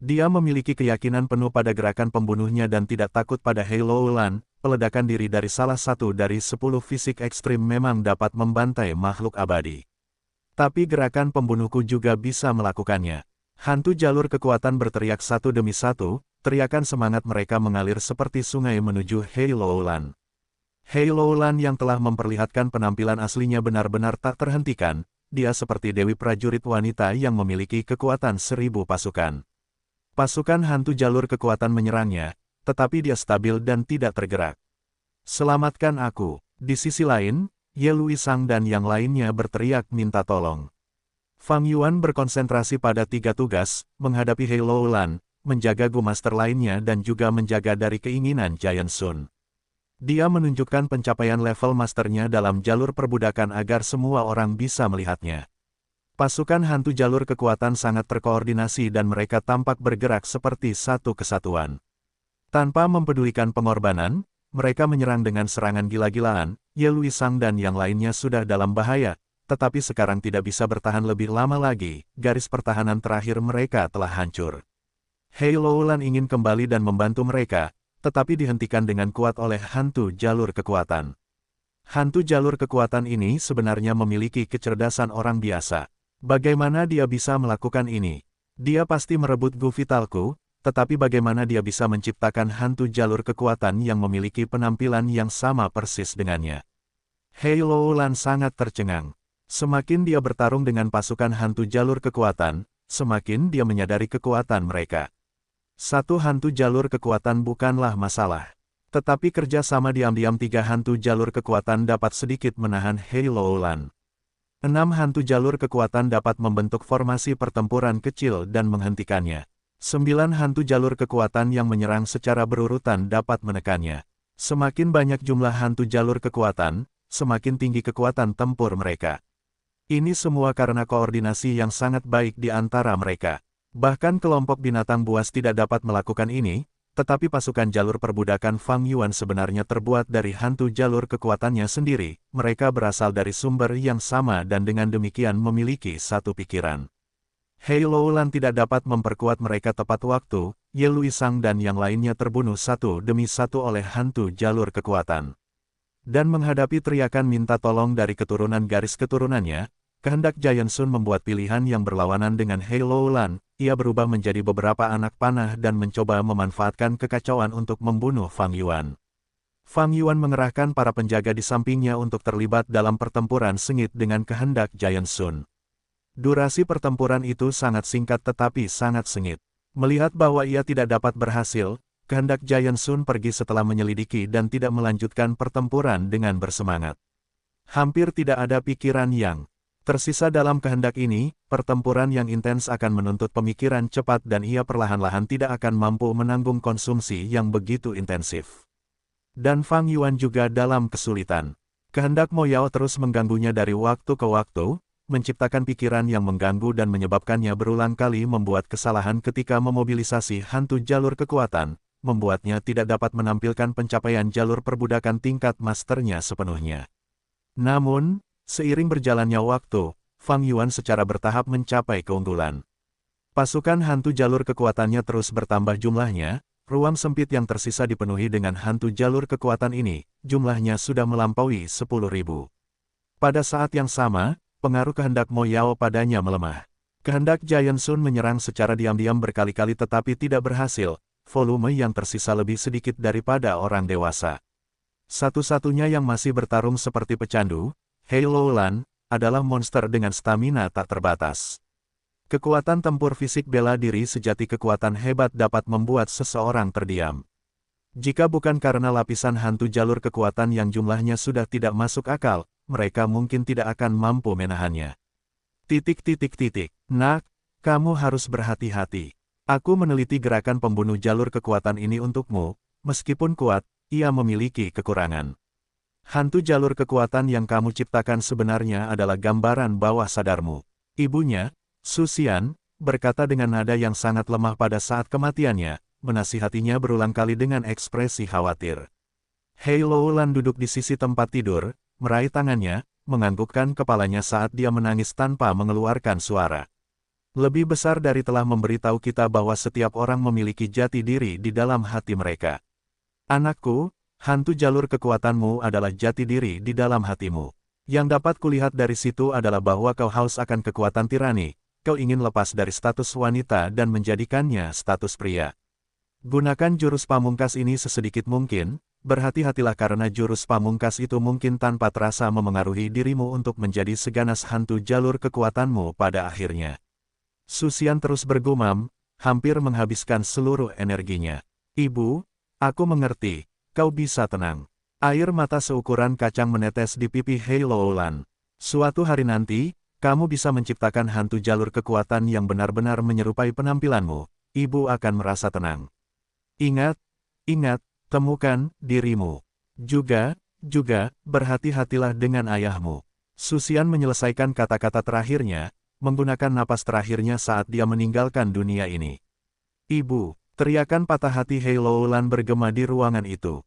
Dia memiliki keyakinan penuh pada gerakan pembunuhnya dan tidak takut pada Hei Loulan. Peledakan diri dari salah satu dari 10 fisik ekstrim memang dapat membantai makhluk abadi. Tapi gerakan pembunuhku juga bisa melakukannya. Hantu jalur kekuatan berteriak satu demi satu, teriakan semangat mereka mengalir seperti sungai menuju Hei Loulan. Hei Loulan yang telah memperlihatkan penampilan aslinya benar-benar tak terhentikan, dia seperti dewi prajurit wanita yang memiliki kekuatan 1000 pasukan. Pasukan hantu jalur kekuatan menyerangnya, tetapi dia stabil dan tidak tergerak. Selamatkan aku. Di sisi lain, Ye Luisang dan yang lainnya berteriak minta tolong. Fang Yuan berkonsentrasi pada 3 tugas, menghadapi Hei Loulan, menjaga Gu Master lainnya dan juga menjaga dari keinginan Giant Sun. Dia menunjukkan pencapaian level masternya dalam jalur perbudakan agar semua orang bisa melihatnya. Pasukan hantu jalur kekuatan sangat terkoordinasi dan mereka tampak bergerak seperti satu kesatuan. Tanpa mempedulikan pengorbanan, mereka menyerang dengan serangan gila-gilaan. Ye Luisang dan yang lainnya sudah dalam bahaya, tetapi sekarang tidak bisa bertahan lebih lama lagi, garis pertahanan terakhir mereka telah hancur. Hei Loulan ingin kembali dan membantu mereka, tetapi dihentikan dengan kuat oleh hantu jalur kekuatan. Hantu jalur kekuatan ini sebenarnya memiliki kecerdasan orang biasa. Bagaimana dia bisa melakukan ini? Dia pasti merebut Gu Vitalku, tetapi bagaimana dia bisa menciptakan hantu jalur kekuatan yang memiliki penampilan yang sama persis dengannya? Hei Loulan sangat tercengang. Semakin dia bertarung dengan pasukan hantu jalur kekuatan, semakin dia menyadari kekuatan mereka. Satu hantu jalur kekuatan bukanlah masalah. Tetapi kerja sama diam-diam 3 hantu jalur kekuatan dapat sedikit menahan Hei Loulan. 6 hantu jalur kekuatan dapat membentuk formasi pertempuran kecil dan menghentikannya. 9 hantu jalur kekuatan yang menyerang secara berurutan dapat menekannya. Semakin banyak jumlah hantu jalur kekuatan, semakin tinggi kekuatan tempur mereka. Ini semua karena koordinasi yang sangat baik di antara mereka. Bahkan kelompok binatang buas tidak dapat melakukan ini, tetapi pasukan jalur perbudakan Fang Yuan sebenarnya terbuat dari hantu jalur kekuatannya sendiri. Mereka berasal dari sumber yang sama dan dengan demikian memiliki satu pikiran. Hei Loulan tidak dapat memperkuat mereka tepat waktu. Ye Luisang dan yang lainnya terbunuh satu demi satu oleh hantu jalur kekuatan. Dan menghadapi teriakan minta tolong dari keturunan garis keturunannya, kehendak Giant Sun membuat pilihan yang berlawanan dengan Hei Loulan. Ia berubah menjadi beberapa anak panah dan mencoba memanfaatkan kekacauan untuk membunuh Fang Yuan. Fang Yuan mengerahkan para penjaga di sampingnya untuk terlibat dalam pertempuran sengit dengan kehendak Giant Sun. Durasi pertempuran itu sangat singkat tetapi sangat sengit. Melihat bahwa ia tidak dapat berhasil, kehendak Giant Sun pergi setelah menyelidiki dan tidak melanjutkan pertempuran dengan bersemangat. Hampir tidak ada pikiran yang tersisa dalam kehendak ini. Pertempuran yang intens akan menuntut pemikiran cepat dan ia perlahan-lahan tidak akan mampu menanggung konsumsi yang begitu intensif. Dan Fang Yuan juga dalam kesulitan. Kehendak Mo Yao terus mengganggunya dari waktu ke waktu, menciptakan pikiran yang mengganggu dan menyebabkannya berulang kali membuat kesalahan ketika memobilisasi hantu jalur kekuatan, membuatnya tidak dapat menampilkan pencapaian jalur perbudakan tingkat masternya sepenuhnya. Namun, seiring berjalannya waktu, Fang Yuan secara bertahap mencapai keunggulan. Pasukan hantu jalur kekuatannya terus bertambah jumlahnya, ruang sempit yang tersisa dipenuhi dengan hantu jalur kekuatan ini, jumlahnya sudah melampaui 10.000. Pada saat yang sama, pengaruh kehendak Mo Yao padanya melemah. Kehendak Giant Sun menyerang secara diam-diam berkali-kali tetapi tidak berhasil, volume yang tersisa lebih sedikit daripada orang dewasa. Satu-satunya yang masih bertarung seperti pecandu, Hei Loulan, adalah monster dengan stamina tak terbatas. Kekuatan tempur fisik bela diri sejati kekuatan hebat dapat membuat seseorang terdiam. Jika bukan karena lapisan hantu jalur kekuatan yang jumlahnya sudah tidak masuk akal, mereka mungkin tidak akan mampu menahannya. Nak, kamu harus berhati-hati. Aku meneliti gerakan pembunuh jalur kekuatan ini untukmu, meskipun kuat, ia memiliki kekurangan. Hantu jalur kekuatan yang kamu ciptakan sebenarnya adalah gambaran bawah sadarmu. Ibunya, Su Xian, berkata dengan nada yang sangat lemah pada saat kematiannya, menasihatinya berulang kali dengan ekspresi khawatir. Hei Loulan duduk di sisi tempat tidur, meraih tangannya, menganggukkan kepalanya saat dia menangis tanpa mengeluarkan suara. Lebih besar dari telah memberitahu kita bahwa setiap orang memiliki jati diri di dalam hati mereka. Anakku, hantu jalur kekuatanmu adalah jati diri di dalam hatimu. Yang dapat kulihat dari situ adalah bahwa kau haus akan kekuatan tirani, kau ingin lepas dari status wanita dan menjadikannya status pria. Gunakan jurus pamungkas ini sesedikit mungkin, berhati-hatilah karena jurus pamungkas itu mungkin tanpa terasa memengaruhi dirimu untuk menjadi seganas hantu jalur kekuatanmu pada akhirnya. Su Xian terus bergumam, hampir menghabiskan seluruh energinya. Ibu, aku mengerti. Kau bisa tenang. Air mata seukuran kacang menetes di pipi Hei Loulan. Suatu hari nanti, kamu bisa menciptakan hantu jalur kekuatan yang benar-benar menyerupai penampilanmu. Ibu akan merasa tenang. Ingat, temukan dirimu. Juga, berhati-hatilah dengan ayahmu. Su Xian menyelesaikan kata-kata terakhirnya, menggunakan napas terakhirnya saat dia meninggalkan dunia ini. Ibu. Teriakan patah hati Hei Loulan bergema di ruangan itu.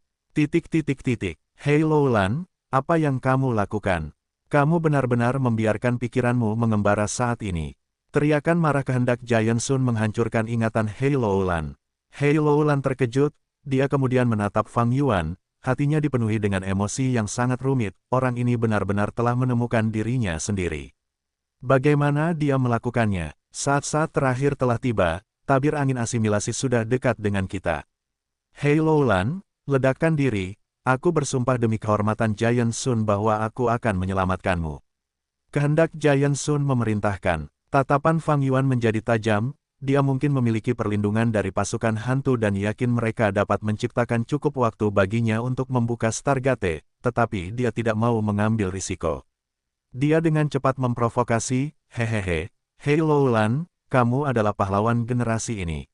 Hei Loulan, apa yang kamu lakukan? Kamu benar-benar membiarkan pikiranmu mengembara saat ini. Teriakan marah kehendak Giant Sun menghancurkan ingatan Hei Loulan. Hei Loulan terkejut, dia kemudian menatap Fang Yuan, hatinya dipenuhi dengan emosi yang sangat rumit, orang ini benar-benar telah menemukan dirinya sendiri. Bagaimana dia melakukannya? Saat-saat terakhir telah tiba. Tabir angin asimilasi sudah dekat dengan kita. Hei Loulan, ledakkan diri, aku bersumpah demi kehormatan Giant Sun bahwa aku akan menyelamatkanmu. Kehendak Giant Sun memerintahkan. Tatapan Fang Yuan menjadi tajam, dia mungkin memiliki perlindungan dari pasukan hantu dan yakin mereka dapat menciptakan cukup waktu baginya untuk membuka Stargate, tetapi dia tidak mau mengambil risiko. Dia dengan cepat memprovokasi, hehehe, Hei Loulan, kamu adalah pahlawan generasi ini.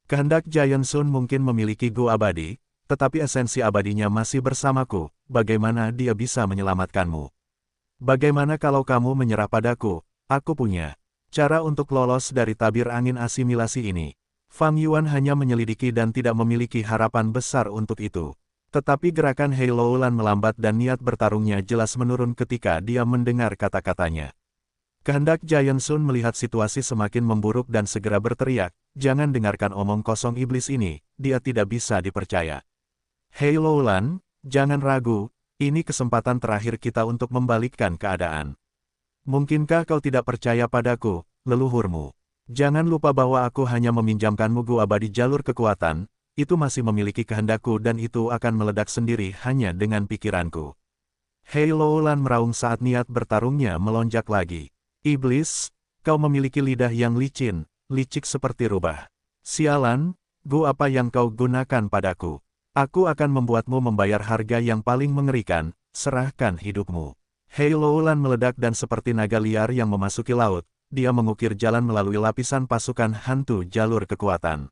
Kehendak Giant Sun mungkin memiliki Gu abadi, tetapi esensi abadinya masih bersamaku, bagaimana dia bisa menyelamatkanmu? Bagaimana kalau kamu menyerah padaku? Aku punya Cara untuk lolos dari tabir angin asimilasi ini. Fang Yuan hanya menyelidiki dan tidak memiliki harapan besar untuk itu. Tetapi gerakan Hei Loulan melambat dan niat bertarungnya jelas menurun ketika dia mendengar kata-katanya. Kehendak Giant Sun melihat situasi semakin memburuk dan segera berteriak, "Jangan dengarkan omong kosong iblis ini, dia tidak bisa dipercaya. Hei Loulan, jangan ragu, ini kesempatan terakhir kita untuk membalikkan keadaan. Mungkinkah kau tidak percaya padaku, leluhurmu? Jangan lupa bahwa aku hanya meminjamkanmu gua abadi jalur kekuatan, itu masih memiliki kehendakku dan itu akan meledak sendiri hanya dengan pikiranku." Hei Loulan meraung saat niat bertarungnya melonjak lagi. "Iblis, kau memiliki lidah yang licin, licik seperti rubah. Sialan, gua apa yang kau gunakan padaku? Aku akan membuatmu membayar harga yang paling mengerikan, serahkan hidupmu." Hei Loulan meledak dan seperti naga liar yang memasuki laut, dia mengukir jalan melalui lapisan pasukan hantu jalur kekuatan.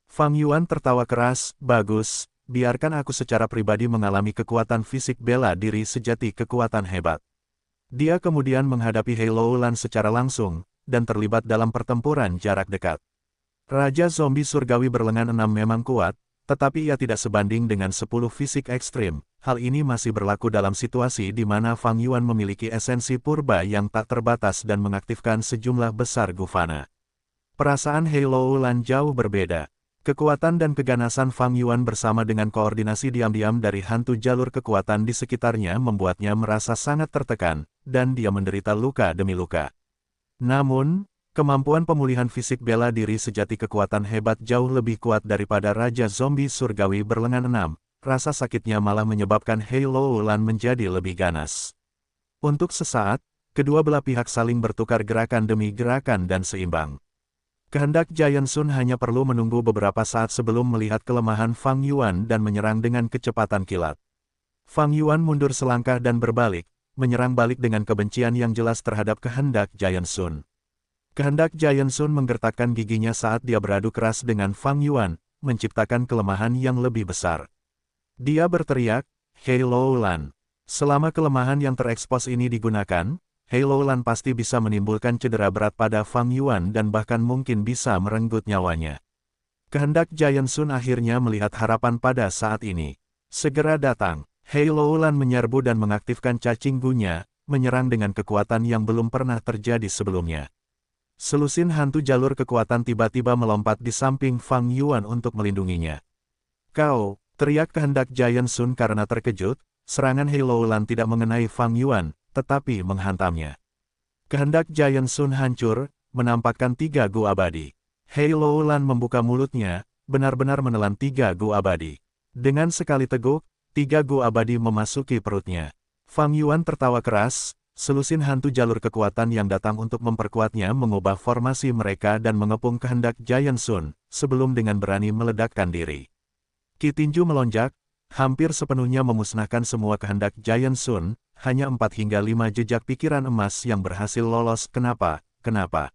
Fang Yuan tertawa keras, "Bagus, biarkan aku secara pribadi mengalami kekuatan fisik bela diri sejati kekuatan hebat." Dia kemudian menghadapi Hei Loulan secara langsung, dan terlibat dalam pertempuran jarak dekat. Raja Zombie Surgawi berlengan 6 memang kuat, tetapi ia tidak sebanding dengan 10 fisik ekstrim. Hal ini masih berlaku dalam situasi di mana Fang Yuan memiliki esensi purba yang tak terbatas dan mengaktifkan sejumlah besar gufana. Perasaan Hei Loulan jauh berbeda. Kekuatan dan keganasan Fang Yuan bersama dengan koordinasi diam-diam dari hantu jalur kekuatan di sekitarnya membuatnya merasa sangat tertekan, dan dia menderita luka demi luka. Namun, kemampuan pemulihan fisik bela diri sejati kekuatan hebat jauh lebih kuat daripada Raja Zombie Surgawi berlengan 6. Rasa sakitnya malah menyebabkan Hei Loulan menjadi lebih ganas. Untuk sesaat, kedua belah pihak saling bertukar gerakan demi gerakan dan seimbang. Kehendak Giant Sun hanya perlu menunggu beberapa saat sebelum melihat kelemahan Fang Yuan dan menyerang dengan kecepatan kilat. Fang Yuan mundur selangkah dan berbalik, menyerang balik dengan kebencian yang jelas terhadap kehendak Giant Sun. Kehendak Giant Sun menggertakkan giginya saat dia beradu keras dengan Fang Yuan, menciptakan kelemahan yang lebih besar. Dia berteriak, "Hei Loulan, selama kelemahan yang terekspos ini digunakan, Hei Loulan pasti bisa menimbulkan cedera berat pada Fang Yuan dan bahkan mungkin bisa merenggut nyawanya." Kehendak Giant Sun akhirnya melihat harapan pada saat ini. Segera datang, Hei Loulan menyerbu dan mengaktifkan cacing gunya, menyerang dengan kekuatan yang belum pernah terjadi sebelumnya. Selusin hantu jalur kekuatan tiba-tiba melompat di samping Fang Yuan untuk melindunginya. "Kau!" teriak kehendak Giant Sun karena terkejut, serangan Hei Loulan tidak mengenai Fang Yuan, tetapi menghantamnya. Kehendak Giant Sun hancur, menampakkan 3 gu abadi. Hei Loulan membuka mulutnya, benar-benar menelan 3 gu abadi. Dengan sekali teguk, 3 gu abadi memasuki perutnya. Fang Yuan tertawa keras, selusin hantu jalur kekuatan yang datang untuk memperkuatnya mengubah formasi mereka dan mengepung kehendak Giant Sun, sebelum dengan berani meledakkan diri. Ki tinju melonjak, hampir sepenuhnya memusnahkan semua kehendak Giant Sun, hanya 4 hingga 5 jejak pikiran emas yang berhasil lolos. "Kenapa? Kenapa?"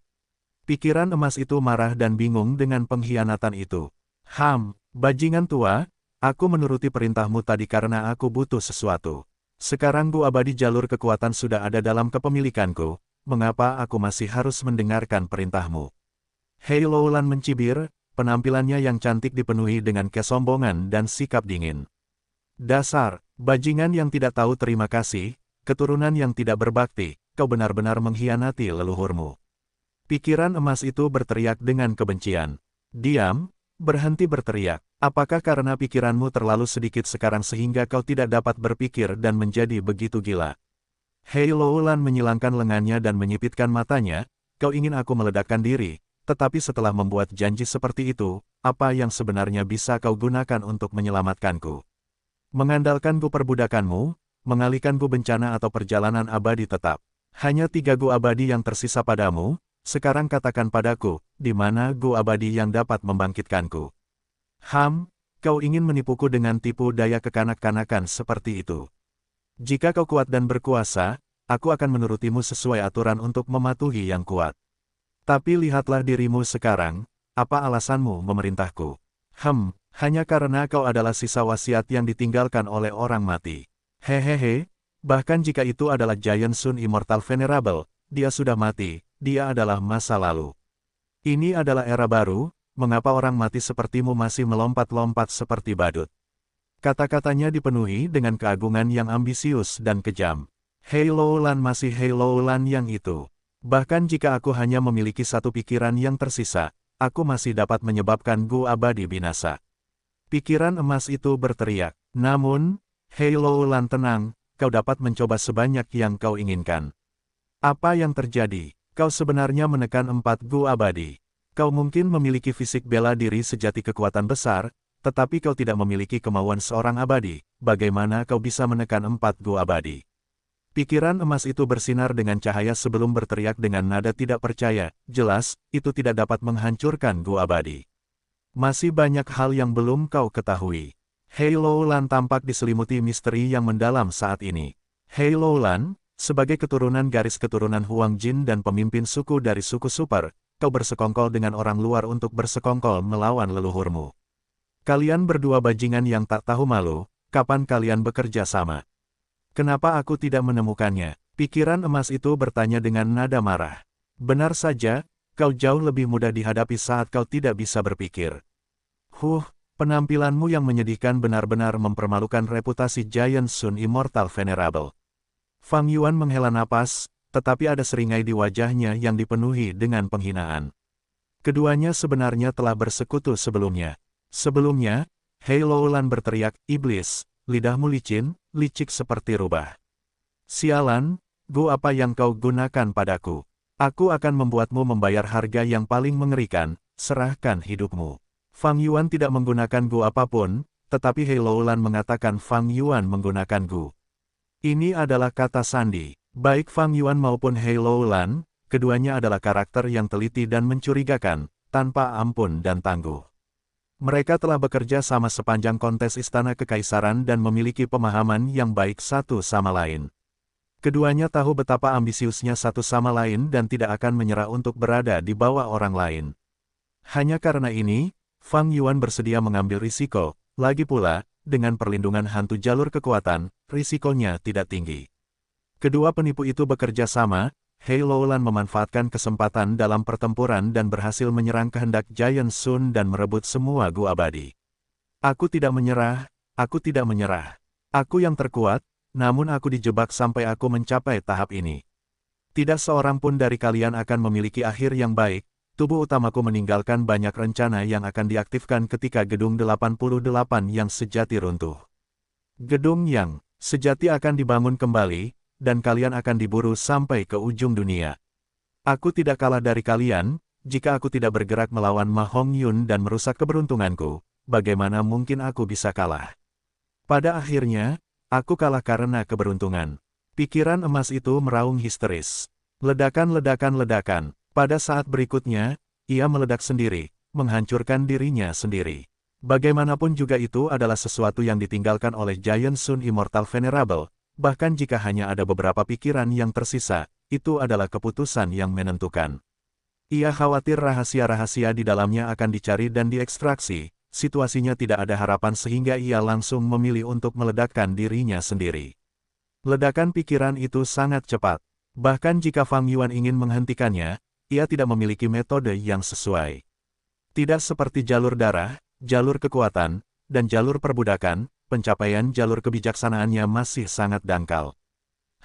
Pikiran emas itu marah dan bingung dengan pengkhianatan itu. Bajingan tua, aku menuruti perintahmu tadi karena aku butuh sesuatu. Sekarang gu abadi jalur kekuatan sudah ada dalam kepemilikanku, mengapa aku masih harus mendengarkan perintahmu?" Hei Loulan mencibir, penampilannya yang cantik dipenuhi dengan kesombongan dan sikap dingin. "Dasar, bajingan yang tidak tahu terima kasih, keturunan yang tidak berbakti, kau benar-benar mengkhianati leluhurmu." Pikiran emas itu berteriak dengan kebencian. "Diam, berhenti berteriak. Apakah karena pikiranmu terlalu sedikit sekarang sehingga kau tidak dapat berpikir dan menjadi begitu gila?" Hei Loulan menyilangkan lengannya dan menyipitkan matanya, "Kau ingin aku meledakkan diri, tetapi setelah membuat janji seperti itu, apa yang sebenarnya bisa kau gunakan untuk menyelamatkanku? Mengandalkan gu perbudakanmu, mengalihkan gu bencana atau perjalanan abadi tetap. Hanya 3 gu abadi yang tersisa padamu, sekarang katakan padaku, di mana gu abadi yang dapat membangkitkanku?" Kau ingin menipuku dengan tipu daya kekanak-kanakan seperti itu. Jika kau kuat dan berkuasa, aku akan menurutimu sesuai aturan untuk mematuhi yang kuat. Tapi lihatlah dirimu sekarang, apa alasanmu memerintahku? Hanya karena kau adalah sisa wasiat yang ditinggalkan oleh orang mati. Hehehe, bahkan jika itu adalah Giant Sun Immortal Venerable, dia sudah mati, dia adalah masa lalu. Ini adalah era baru, mengapa orang mati sepertimu masih melompat-lompat seperti badut? Kata-katanya dipenuhi dengan keagungan yang ambisius dan kejam. Hei Loulan masih Hei Loulan yang itu. Bahkan jika aku hanya memiliki satu pikiran yang tersisa, aku masih dapat menyebabkan Gu abadi binasa. Pikiran emas itu berteriak. Namun, Hei Loulan tenang, kau dapat mencoba sebanyak yang kau inginkan. Apa yang terjadi? Kau sebenarnya menekan 4 Gu abadi. Kau mungkin memiliki fisik bela diri sejati kekuatan besar, tetapi kau tidak memiliki kemauan seorang abadi. Bagaimana kau bisa menekan 4 Gu abadi? Pikiran emas itu bersinar dengan cahaya sebelum berteriak dengan nada tidak percaya. Jelas, itu tidak dapat menghancurkan Gu abadi. Masih banyak hal yang belum kau ketahui. Hei Loulan tampak diselimuti misteri yang mendalam saat ini. Hei Loulan, sebagai keturunan garis keturunan Huang Jin dan pemimpin suku dari suku Super, kau bersekongkol dengan orang luar untuk bersekongkol melawan leluhurmu. Kalian berdua bajingan yang tak tahu malu, kapan kalian bekerja sama? Kenapa aku tidak menemukannya? Pikiran emas itu bertanya dengan nada marah. Benar saja, kau jauh lebih mudah dihadapi saat kau tidak bisa berpikir. Penampilanmu yang menyedihkan benar-benar mempermalukan reputasi Giant Sun Immortal Venerable. Fang Yuan menghela napas, tetapi ada seringai di wajahnya yang dipenuhi dengan penghinaan. Keduanya sebenarnya telah bersekutu sebelumnya. Sebelumnya, Hei Loulan berteriak, iblis, lidahmu licin, licik seperti rubah. Sialan, Gu apa yang kau gunakan padaku? Aku akan membuatmu membayar harga yang paling mengerikan, serahkan hidupmu. Fang Yuan tidak menggunakan Gu apapun, tetapi Hei Loulan mengatakan Fang Yuan menggunakan Gu. Ini adalah kata sandi. Baik Fang Yuan maupun Hei Loulan, keduanya adalah karakter yang teliti dan mencurigakan, tanpa ampun dan tangguh. Mereka telah bekerja sama sepanjang kontes Istana Kekaisaran dan memiliki pemahaman yang baik satu sama lain. Keduanya tahu betapa ambisiusnya satu sama lain dan tidak akan menyerah untuk berada di bawah orang lain. Hanya karena ini, Fang Yuan bersedia mengambil risiko, lagi pula, dengan perlindungan hantu jalur kekuatan, risikonya tidak tinggi. Kedua penipu itu bekerja sama, Hei Loulan memanfaatkan kesempatan dalam pertempuran dan berhasil menyerang kehendak Giant Sun dan merebut semua Gu abadi. Aku tidak menyerah, aku tidak menyerah. Aku yang terkuat, namun aku dijebak sampai aku mencapai tahap ini. Tidak seorang pun dari kalian akan memiliki akhir yang baik, tubuh utamaku meninggalkan banyak rencana yang akan diaktifkan ketika gedung 88 yang sejati runtuh. Gedung yang sejati akan dibangun kembali, dan kalian akan diburu sampai ke ujung dunia. Aku tidak kalah dari kalian, jika aku tidak bergerak melawan Ma Hongyun dan merusak keberuntunganku, bagaimana mungkin aku bisa kalah? Pada akhirnya, aku kalah karena keberuntungan. Pikiran emas itu meraung histeris. Ledakan-ledakan-ledakan. Pada saat berikutnya, ia meledak sendiri, menghancurkan dirinya sendiri. Bagaimanapun juga itu adalah sesuatu yang ditinggalkan oleh Giant Sun Immortal Venerable. Bahkan jika hanya ada beberapa pikiran yang tersisa, itu adalah keputusan yang menentukan. Ia khawatir rahasia-rahasia di dalamnya akan dicari dan diekstraksi, situasinya tidak ada harapan sehingga ia langsung memilih untuk meledakkan dirinya sendiri. Ledakan pikiran itu sangat cepat. Bahkan jika Fang Yuan ingin menghentikannya, ia tidak memiliki metode yang sesuai. Tidak seperti jalur darah, jalur kekuatan, dan jalur perbudakan, pencapaian jalur kebijaksanaannya masih sangat dangkal.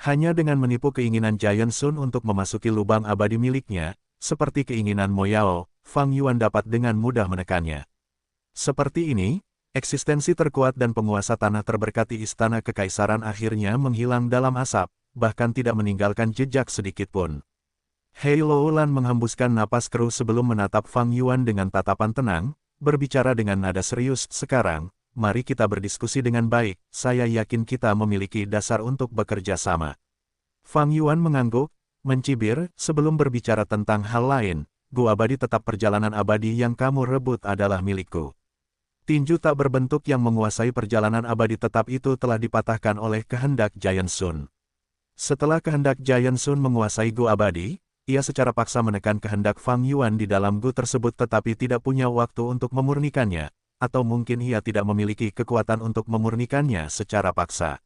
Hanya dengan menipu keinginan Giant Sun untuk memasuki lubang abadi miliknya, seperti keinginan Mo Yao, Fang Yuan dapat dengan mudah menekannya. Seperti ini, eksistensi terkuat dan penguasa tanah terberkati Istana Kekaisaran akhirnya menghilang dalam asap, bahkan tidak meninggalkan jejak sedikitpun. Hei Loulan menghembuskan napas keruh sebelum menatap Fang Yuan dengan tatapan tenang, berbicara dengan nada serius, sekarang, mari kita berdiskusi dengan baik, saya yakin kita memiliki dasar untuk bekerja sama. Fang Yuan mengangguk, mencibir, sebelum berbicara tentang hal lain, Gu abadi tetap perjalanan abadi yang kamu rebut adalah milikku. Tinju tak berbentuk yang menguasai perjalanan abadi tetap itu telah dipatahkan oleh kehendak Giant Sun. Setelah kehendak Giant Sun menguasai Gu abadi, ia secara paksa menekan kehendak Fang Yuan di dalam Gu tersebut tetapi tidak punya waktu untuk memurnikannya. Atau mungkin ia tidak memiliki kekuatan untuk memurnikannya secara paksa.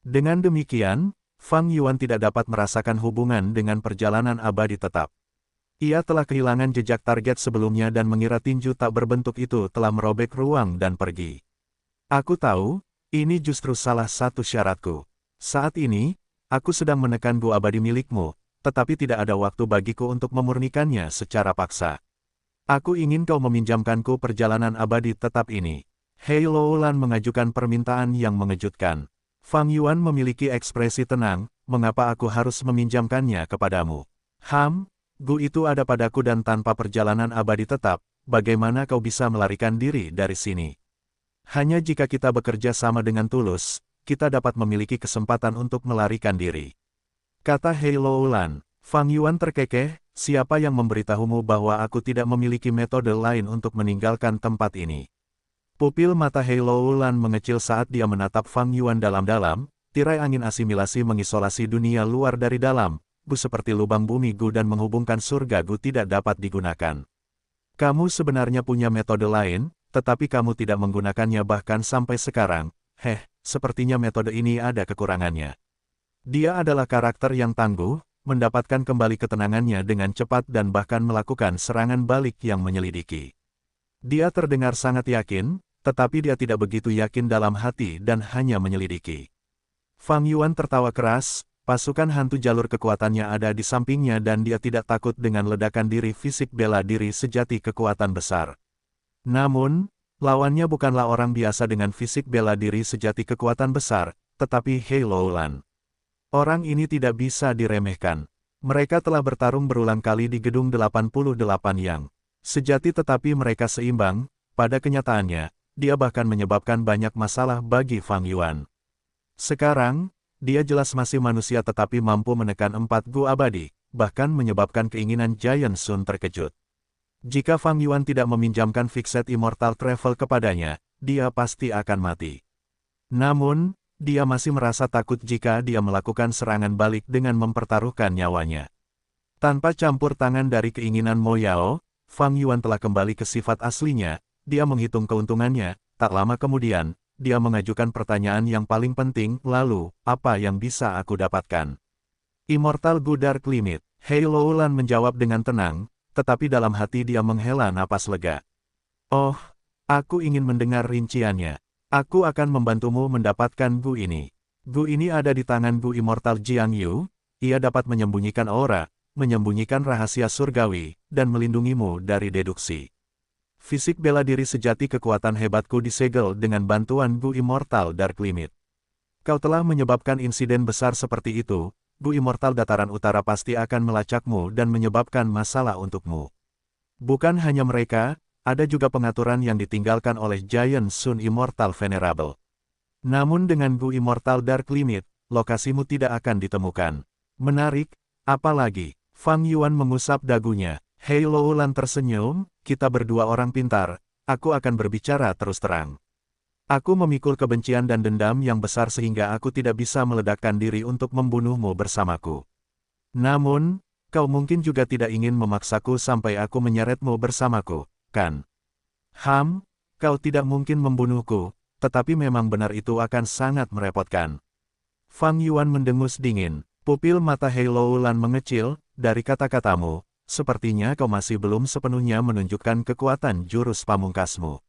Dengan demikian, Fang Yuan tidak dapat merasakan hubungan dengan perjalanan abadi tetap. Ia telah kehilangan jejak target sebelumnya dan mengira tinju tak berbentuk itu telah merobek ruang dan pergi. Aku tahu, ini justru salah satu syaratku. Saat ini, aku sedang menekan gua abadi milikmu, tetapi tidak ada waktu bagiku untuk memurnikannya secara paksa. Aku ingin kau meminjamkanku perjalanan abadi tetap ini. Hei Loulan mengajukan permintaan yang mengejutkan. Fang Yuan memiliki ekspresi tenang, mengapa aku harus meminjamkannya kepadamu? Gu itu ada padaku dan tanpa perjalanan abadi tetap, bagaimana kau bisa melarikan diri dari sini? Hanya jika kita bekerja sama dengan tulus, kita dapat memiliki kesempatan untuk melarikan diri. Kata Hei Loulan. Fang Yuan terkekeh, siapa yang memberitahumu bahwa aku tidak memiliki metode lain untuk meninggalkan tempat ini? Pupil mata Hei Loulan mengecil saat dia menatap Fang Yuan dalam-dalam, tirai angin asimilasi mengisolasi dunia luar dari dalam, Gu seperti lubang bumi Gu dan menghubungkan surga Gu tidak dapat digunakan. Kamu sebenarnya punya metode lain, tetapi kamu tidak menggunakannya bahkan sampai sekarang. Sepertinya metode ini ada kekurangannya. Dia adalah karakter yang tangguh, mendapatkan kembali ketenangannya dengan cepat dan bahkan melakukan serangan balik yang menyelidiki. Dia terdengar sangat yakin, tetapi dia tidak begitu yakin dalam hati dan hanya menyelidiki. Fang Yuan tertawa keras. Pasukan hantu jalur kekuatannya ada di sampingnya dan dia tidak takut dengan ledakan diri fisik bela diri sejati kekuatan besar. Namun, lawannya bukanlah orang biasa dengan fisik bela diri sejati kekuatan besar, tetapi Hei Loulan. Orang ini tidak bisa diremehkan. Mereka telah bertarung berulang kali di gedung 88 yang sejati tetapi mereka seimbang, pada kenyataannya, dia bahkan menyebabkan banyak masalah bagi Fang Yuan. Sekarang, dia jelas masih manusia tetapi mampu menekan 4 Gu abadi, bahkan menyebabkan keinginan Giant Sun terkejut. Jika Fang Yuan tidak meminjamkan Fixed Immortal Travel kepadanya, dia pasti akan mati. Namun, dia masih merasa takut jika dia melakukan serangan balik dengan mempertaruhkan nyawanya. Tanpa campur tangan dari keinginan Mo Yao, Fang Yuan telah kembali ke sifat aslinya, dia menghitung keuntungannya, tak lama kemudian, dia mengajukan pertanyaan yang paling penting, lalu, apa yang bisa aku dapatkan? Immortal Gu Dark Limit. Hei Loulan menjawab dengan tenang, tetapi dalam hati dia menghela napas lega. Oh, aku ingin mendengar rinciannya. Aku akan membantumu mendapatkan Gu ini. Gu ini ada di tangan Gu Immortal Jiang Yu, ia dapat menyembunyikan aura, menyembunyikan rahasia surgawi, dan melindungimu dari deduksi. Fisik bela diri sejati kekuatan hebatku disegel dengan bantuan Gu Immortal Dark Limit. Kau telah menyebabkan insiden besar seperti itu, Gu Immortal Dataran Utara pasti akan melacakmu dan menyebabkan masalah untukmu. Bukan hanya mereka, ada juga pengaturan yang ditinggalkan oleh Giant Sun Immortal Venerable. Namun dengan Gu Immortal Dark Limit, lokasimu tidak akan ditemukan. Menarik, apalagi, Fang Yuan mengusap dagunya. Hei Loulan tersenyum, kita berdua orang pintar, aku akan berbicara terus terang. Aku memikul kebencian dan dendam yang besar sehingga aku tidak bisa meledakkan diri untuk membunuhmu bersamaku. Namun, kau mungkin juga tidak ingin memaksaku sampai aku menyeretmu bersamaku, kan? Kau tidak mungkin membunuhku, tetapi memang benar itu akan sangat merepotkan. Fang Yuan mendengus dingin, pupil mata Hei Loulan mengecil, dari kata-katamu. Sepertinya kau masih belum sepenuhnya menunjukkan kekuatan jurus pamungkasmu.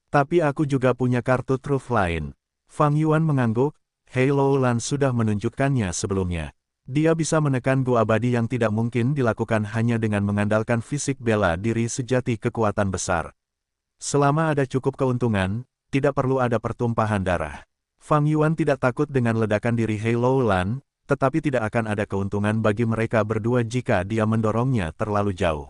Tapi aku juga punya kartu truf lain. Fang Yuan mengangguk, Hei Loulan sudah menunjukkannya sebelumnya. Dia bisa menekan Gu abadi yang tidak mungkin dilakukan hanya dengan mengandalkan fisik bela diri sejati kekuatan besar. Selama ada cukup keuntungan, tidak perlu ada pertumpahan darah. Fang Yuan tidak takut dengan ledakan diri Hei Loulan, tetapi tidak akan ada keuntungan bagi mereka berdua jika dia mendorongnya terlalu jauh.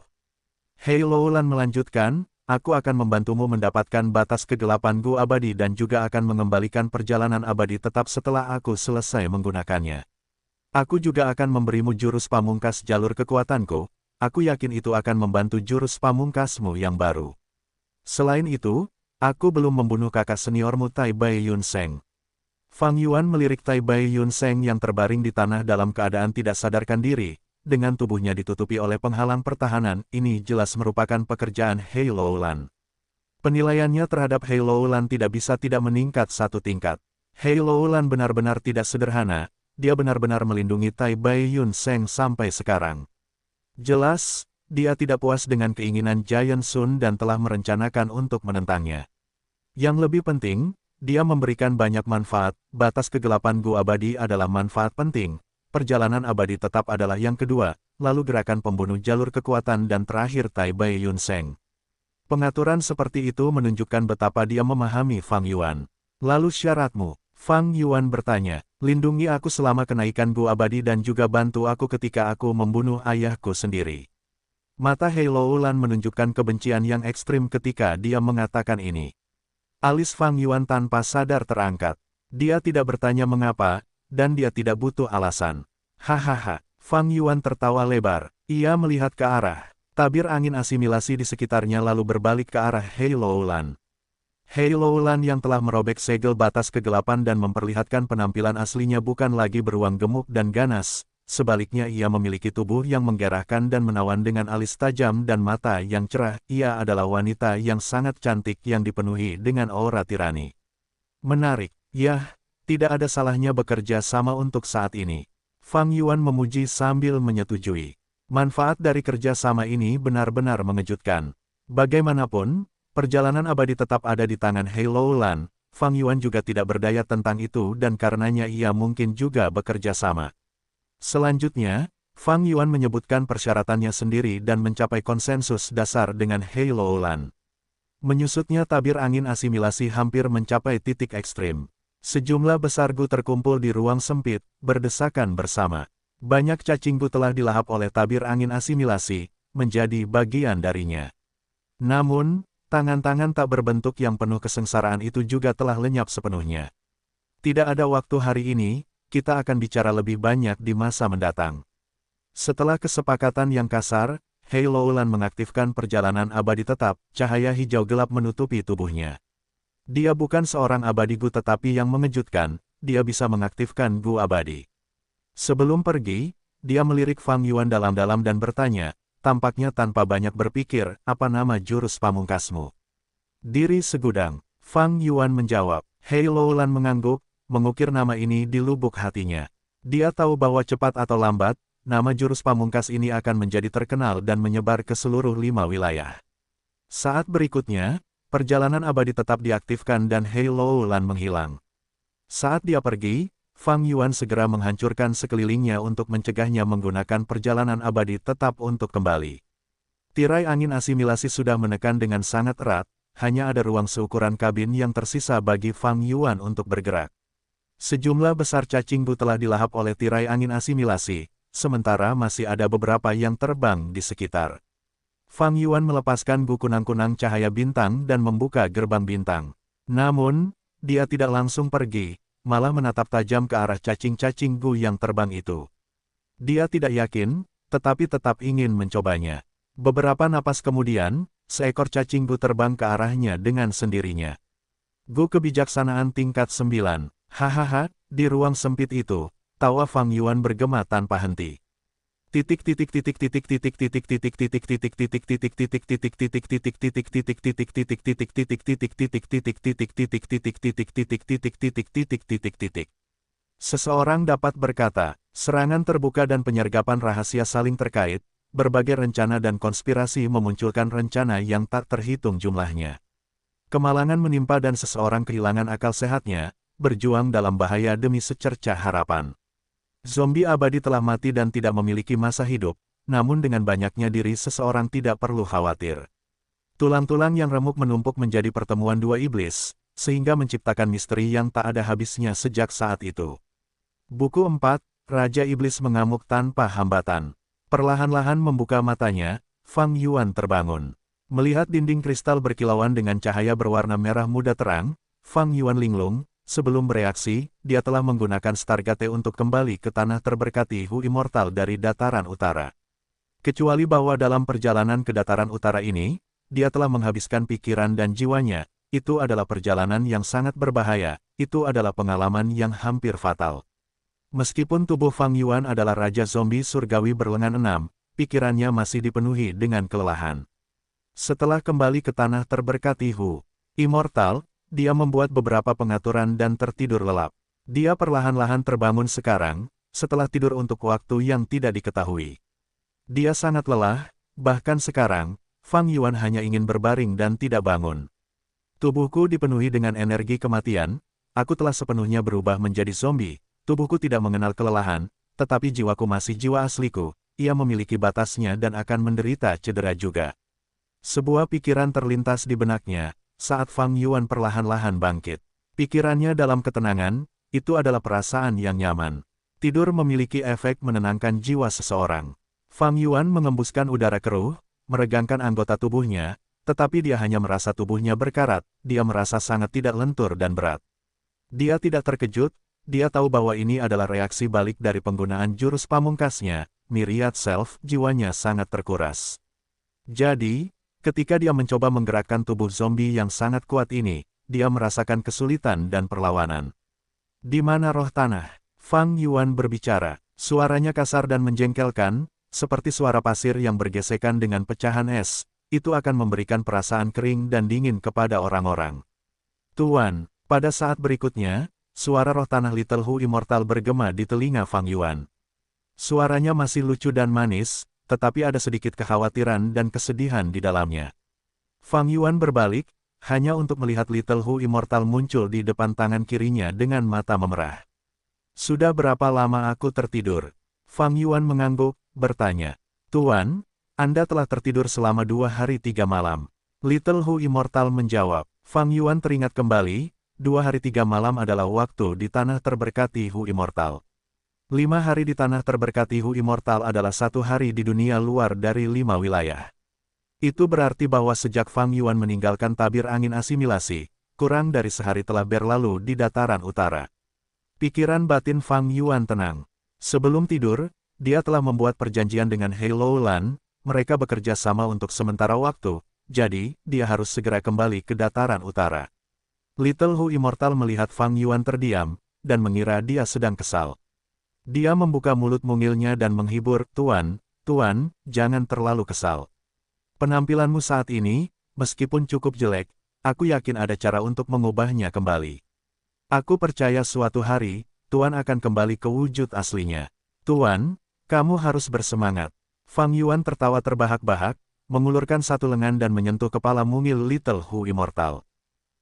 Hei Loulan melanjutkan, aku akan membantumu mendapatkan batas kegelapan Gu abadi dan juga akan mengembalikan perjalanan abadi tetap setelah aku selesai menggunakannya. Aku juga akan memberimu jurus pamungkas jalur kekuatanku, aku yakin itu akan membantu jurus pamungkasmu yang baru. Selain itu, aku belum membunuh kakak seniormu Tai Bai Yun Seng. Fang Yuan melirik Tai Bai Yun Seng yang terbaring di tanah dalam keadaan tidak sadarkan diri, dengan tubuhnya ditutupi oleh penghalang pertahanan, ini jelas merupakan pekerjaan Hei Loulan. Penilaiannya terhadap Hei Loulan tidak bisa tidak meningkat satu tingkat. Hei Loulan benar-benar tidak sederhana, dia benar-benar melindungi Tai Bai Yun Seng sampai sekarang. Jelas, dia tidak puas dengan keinginan Giant Sun dan telah merencanakan untuk menentangnya. Yang lebih penting, dia memberikan banyak manfaat. Batas kegelapan Gu Abadi adalah manfaat penting. Perjalanan abadi tetap adalah yang kedua, lalu gerakan pembunuh jalur kekuatan dan terakhir Tai Bai Yun Seng. Pengaturan seperti itu menunjukkan betapa dia memahami Fang Yuan. Lalu syaratmu? Fang Yuan bertanya, lindungi aku selama kenaikan Gu Abadi dan juga bantu aku ketika aku membunuh ayahku sendiri. Mata Hei Loulan menunjukkan kebencian yang ekstrim ketika dia mengatakan ini. Alis Fang Yuan tanpa sadar terangkat. Dia tidak bertanya mengapa, dan dia tidak butuh alasan. Hahaha, Fang Yuan tertawa lebar. Ia melihat ke arah tabir angin asimilasi di sekitarnya lalu berbalik ke arah Hei Loulan. Hei Loulan yang telah merobek segel batas kegelapan dan memperlihatkan penampilan aslinya bukan lagi beruang gemuk dan ganas, sebaliknya ia memiliki tubuh yang menggerahkan dan menawan dengan alis tajam dan mata yang cerah. Ia adalah wanita yang sangat cantik yang dipenuhi dengan aura tirani. Menarik, yah, tidak ada salahnya bekerja sama untuk saat ini. Fang Yuan memuji sambil menyetujui. Manfaat dari kerja sama ini benar-benar mengejutkan. Bagaimanapun, perjalanan abadi tetap ada di tangan Hei Loulan. Fang Yuan juga tidak berdaya tentang itu dan karenanya ia mungkin juga bekerja sama. Selanjutnya, Fang Yuan menyebutkan persyaratannya sendiri dan mencapai konsensus dasar dengan Hei Loulan. Menyusutnya tabir angin asimilasi hampir mencapai titik ekstrim. Sejumlah besar Gu terkumpul di ruang sempit, berdesakan bersama. Banyak cacing Gu telah dilahap oleh tabir angin asimilasi, menjadi bagian darinya. Namun, tangan-tangan tak berbentuk yang penuh kesengsaraan itu juga telah lenyap sepenuhnya. Tidak ada waktu hari ini, kita akan bicara lebih banyak di masa mendatang. Setelah kesepakatan yang kasar, Hei Loulan mengaktifkan perjalanan abadi tetap, cahaya hijau gelap menutupi tubuhnya. Dia bukan seorang abadi Gu tetapi yang mengejutkan, dia bisa mengaktifkan Gu abadi. Sebelum pergi, dia melirik Fang Yuan dalam-dalam dan bertanya, tampaknya tanpa banyak berpikir, apa nama jurus pamungkasmu? Diri segudang. Fang Yuan menjawab. Hei Loulan mengangguk, mengukir nama ini di lubuk hatinya. Dia tahu bahwa cepat atau lambat, nama jurus pamungkas ini akan menjadi terkenal dan menyebar ke seluruh 5 wilayah. Saat berikutnya, perjalanan abadi tetap diaktifkan dan Hei Loulan menghilang. Saat dia pergi, Fang Yuan segera menghancurkan sekelilingnya untuk mencegahnya menggunakan perjalanan abadi tetap untuk kembali. Tirai angin asimilasi sudah menekan dengan sangat erat, hanya ada ruang seukuran kabin yang tersisa bagi Fang Yuan untuk bergerak. Sejumlah besar cacing Gu telah dilahap oleh tirai angin asimilasi, sementara masih ada beberapa yang terbang di sekitar. Fang Yuan melepaskan Gu kunang-kunang cahaya bintang dan membuka gerbang bintang. Namun, dia tidak langsung pergi, malah menatap tajam ke arah cacing-cacing Gu yang terbang itu. Dia tidak yakin, tetapi tetap ingin mencobanya. Beberapa napas kemudian, seekor cacing Gu terbang ke arahnya dengan sendirinya. Gu kebijaksanaan tingkat 9. Hahaha, di ruang sempit itu, tawa Fang Yuan bergema tanpa henti. Seseorang dapat berkata, serangan terbuka dan penyergapan rahasia saling terkait, berbagai rencana dan konspirasi memunculkan rencana yang tak terhitung jumlahnya. Kemalangan menimpa dan seseorang kehilangan akal sehatnya, berjuang dalam bahaya demi secercah harapan. Zombie abadi telah mati dan tidak memiliki masa hidup, namun dengan banyaknya diri seseorang tidak perlu khawatir. Tulang-tulang yang remuk menumpuk menjadi pertemuan dua iblis, sehingga menciptakan misteri yang tak ada habisnya sejak saat itu. Buku 4, Raja Iblis mengamuk tanpa hambatan. Perlahan-lahan membuka matanya, Fang Yuan terbangun. Melihat dinding kristal berkilauan dengan cahaya berwarna merah muda terang, Fang Yuan linglung. Sebelum bereaksi, dia telah menggunakan Stargate untuk kembali ke tanah terberkati Hu Immortal dari dataran utara. Kecuali bahwa dalam perjalanan ke dataran utara ini, dia telah menghabiskan pikiran dan jiwanya, itu adalah perjalanan yang sangat berbahaya, itu adalah pengalaman yang hampir fatal. Meskipun tubuh Fang Yuan adalah Raja Zombie Surgawi berlengan 6, pikirannya masih dipenuhi dengan kelelahan. Setelah kembali ke tanah terberkati Hu Immortal, dia membuat beberapa pengaturan dan tertidur lelap. Dia perlahan-lahan terbangun sekarang, setelah tidur untuk waktu yang tidak diketahui. Dia sangat lelah, Bahkan sekarang, Fang Yuan hanya ingin berbaring dan tidak bangun. Tubuhku dipenuhi dengan energi kematian, aku telah sepenuhnya berubah menjadi zombie, tubuhku tidak mengenal kelelahan, tetapi jiwaku masih jiwa asliku, ia memiliki batasnya dan akan menderita cedera juga. Sebuah pikiran terlintas di benaknya, saat Fang Yuan perlahan-lahan bangkit. Pikirannya dalam ketenangan, itu adalah perasaan yang nyaman. Tidur memiliki efek menenangkan jiwa seseorang. Fang Yuan mengembuskan udara keruh, meregangkan anggota tubuhnya, tetapi dia hanya merasa tubuhnya berkarat, dia merasa sangat tidak lentur dan berat. Dia tidak terkejut, dia tahu bahwa ini adalah reaksi balik dari penggunaan jurus pamungkasnya, Myriad Self, jiwanya sangat terkuras. Jadi, ketika dia mencoba menggerakkan tubuh zombie yang sangat kuat ini, dia merasakan kesulitan dan perlawanan. Di mana roh tanah? Fang Yuan berbicara, suaranya kasar dan menjengkelkan, seperti suara pasir yang bergesekan dengan pecahan es, itu akan memberikan perasaan kering dan dingin kepada orang-orang. Tuan, pada saat berikutnya, suara roh tanah Little Hu Immortal bergema di telinga Fang Yuan. Suaranya masih lucu dan manis, tetapi ada sedikit kekhawatiran dan kesedihan di dalamnya. Fang Yuan berbalik, hanya untuk melihat Little Hu Immortal muncul di depan tangan kirinya dengan mata memerah. Sudah berapa lama aku tertidur? Fang Yuan mengangguk, bertanya. Tuan, Anda telah tertidur selama 2 hari 3 malam. Little Hu Immortal menjawab. Fang Yuan teringat kembali, 2 hari 3 malam adalah waktu di tanah terberkati Hu Immortal. 5 hari di tanah terberkati Hu Immortal adalah 1 hari di dunia luar dari 5 wilayah. Itu berarti bahwa sejak Fang Yuan meninggalkan tabir angin asimilasi, kurang dari sehari telah berlalu di dataran utara. Pikiran batin Fang Yuan tenang. Sebelum tidur, dia telah membuat perjanjian dengan He Loulan, mereka bekerja sama untuk sementara waktu, jadi, dia harus segera kembali ke dataran utara. Little Hu Immortal melihat Fang Yuan terdiam, dan mengira dia sedang kesal. Dia membuka mulut mungilnya dan menghibur, Tuan, jangan terlalu kesal. Penampilanmu saat ini, meskipun cukup jelek, aku yakin ada cara untuk mengubahnya kembali. Aku percaya suatu hari, Tuan akan kembali ke wujud aslinya. Tuan, kamu harus bersemangat. Fang Yuan tertawa terbahak-bahak, mengulurkan satu lengan dan menyentuh kepala mungil Little Hu Immortal.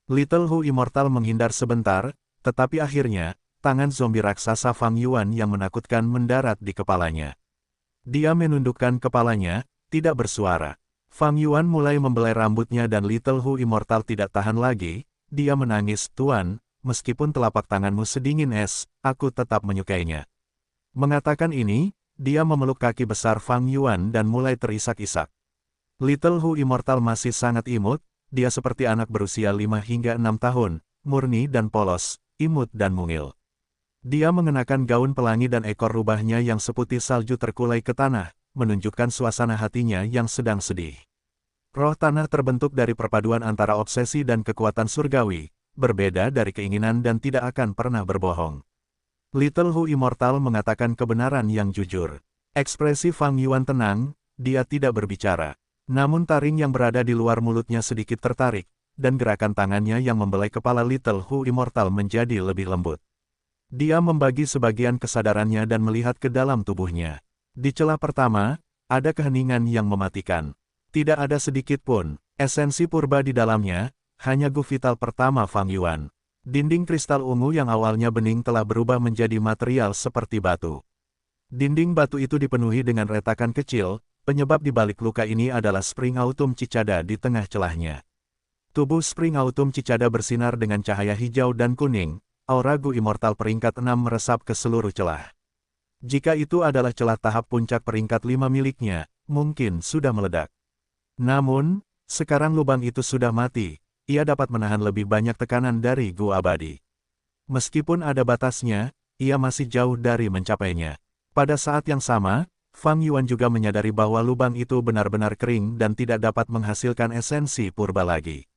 Little Hu Immortal menghindar sebentar, tetapi akhirnya, tangan zombie raksasa Fang Yuan yang menakutkan mendarat di kepalanya. Dia menundukkan kepalanya, tidak bersuara. Fang Yuan mulai membelai rambutnya dan Little Hu Immortal tidak tahan lagi, dia menangis, Tuan, meskipun telapak tanganmu sedingin es, aku tetap menyukainya. Mengatakan ini, dia memeluk kaki besar Fang Yuan dan mulai terisak-isak. Little Hu Immortal masih sangat imut, dia seperti anak berusia 5 hingga 6 tahun, murni dan polos, imut dan mungil. Dia mengenakan gaun pelangi dan ekor rubahnya yang seputih salju terkulai ke tanah, menunjukkan suasana hatinya yang sedang sedih. Roh tanah terbentuk dari perpaduan antara obsesi dan kekuatan surgawi, berbeda dari keinginan dan tidak akan pernah berbohong. Little Hu Immortal mengatakan kebenaran yang jujur. Ekspresi Fang Yuan tenang, dia tidak berbicara. Namun taring yang berada di luar mulutnya sedikit tertarik, dan gerakan tangannya yang membelai kepala Little Hu Immortal menjadi lebih lembut. Dia membagi sebagian kesadarannya dan melihat ke dalam tubuhnya. Di celah pertama, ada keheningan yang mematikan. Tidak ada sedikit pun esensi purba di dalamnya, hanya gu vital pertama Fang Yuan. Dinding kristal ungu yang awalnya bening telah berubah menjadi material seperti batu. Dinding batu itu dipenuhi dengan retakan kecil, penyebab di balik luka ini adalah Spring Autumn Cicada di tengah celahnya. Tubuh Spring Autumn Cicada bersinar dengan cahaya hijau dan kuning, aura gu Immortal peringkat 6 meresap ke seluruh celah. Jika itu adalah celah tahap puncak peringkat 5 miliknya, mungkin sudah meledak. Namun, sekarang lubang itu sudah mati. Ia dapat menahan lebih banyak tekanan dari gu abadi. Meskipun ada batasnya, ia masih jauh dari mencapainya. Pada saat yang sama, Fang Yuan juga menyadari bahwa lubang itu benar-benar kering dan tidak dapat menghasilkan esensi purba lagi.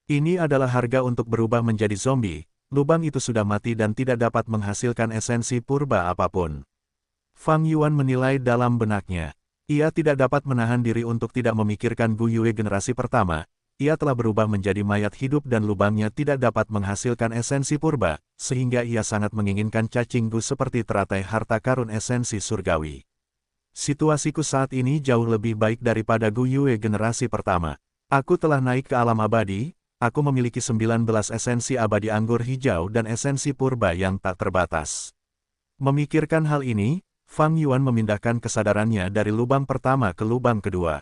Ini adalah harga untuk berubah menjadi zombie, lubang itu sudah mati dan tidak dapat menghasilkan esensi purba apapun. Fang Yuan menilai dalam benaknya. Ia tidak dapat menahan diri untuk tidak memikirkan Gu Yue generasi pertama. Ia telah berubah menjadi mayat hidup dan lubangnya tidak dapat menghasilkan esensi purba, sehingga ia sangat menginginkan cacing Gu seperti teratai harta karun esensi surgawi. Situasiku saat ini jauh lebih baik daripada Gu Yue generasi pertama. Aku telah naik ke alam abadi, aku memiliki 19 esensi abadi anggur hijau dan esensi purba yang tak terbatas. Memikirkan hal ini, Fang Yuan memindahkan kesadarannya dari lubang pertama ke lubang kedua.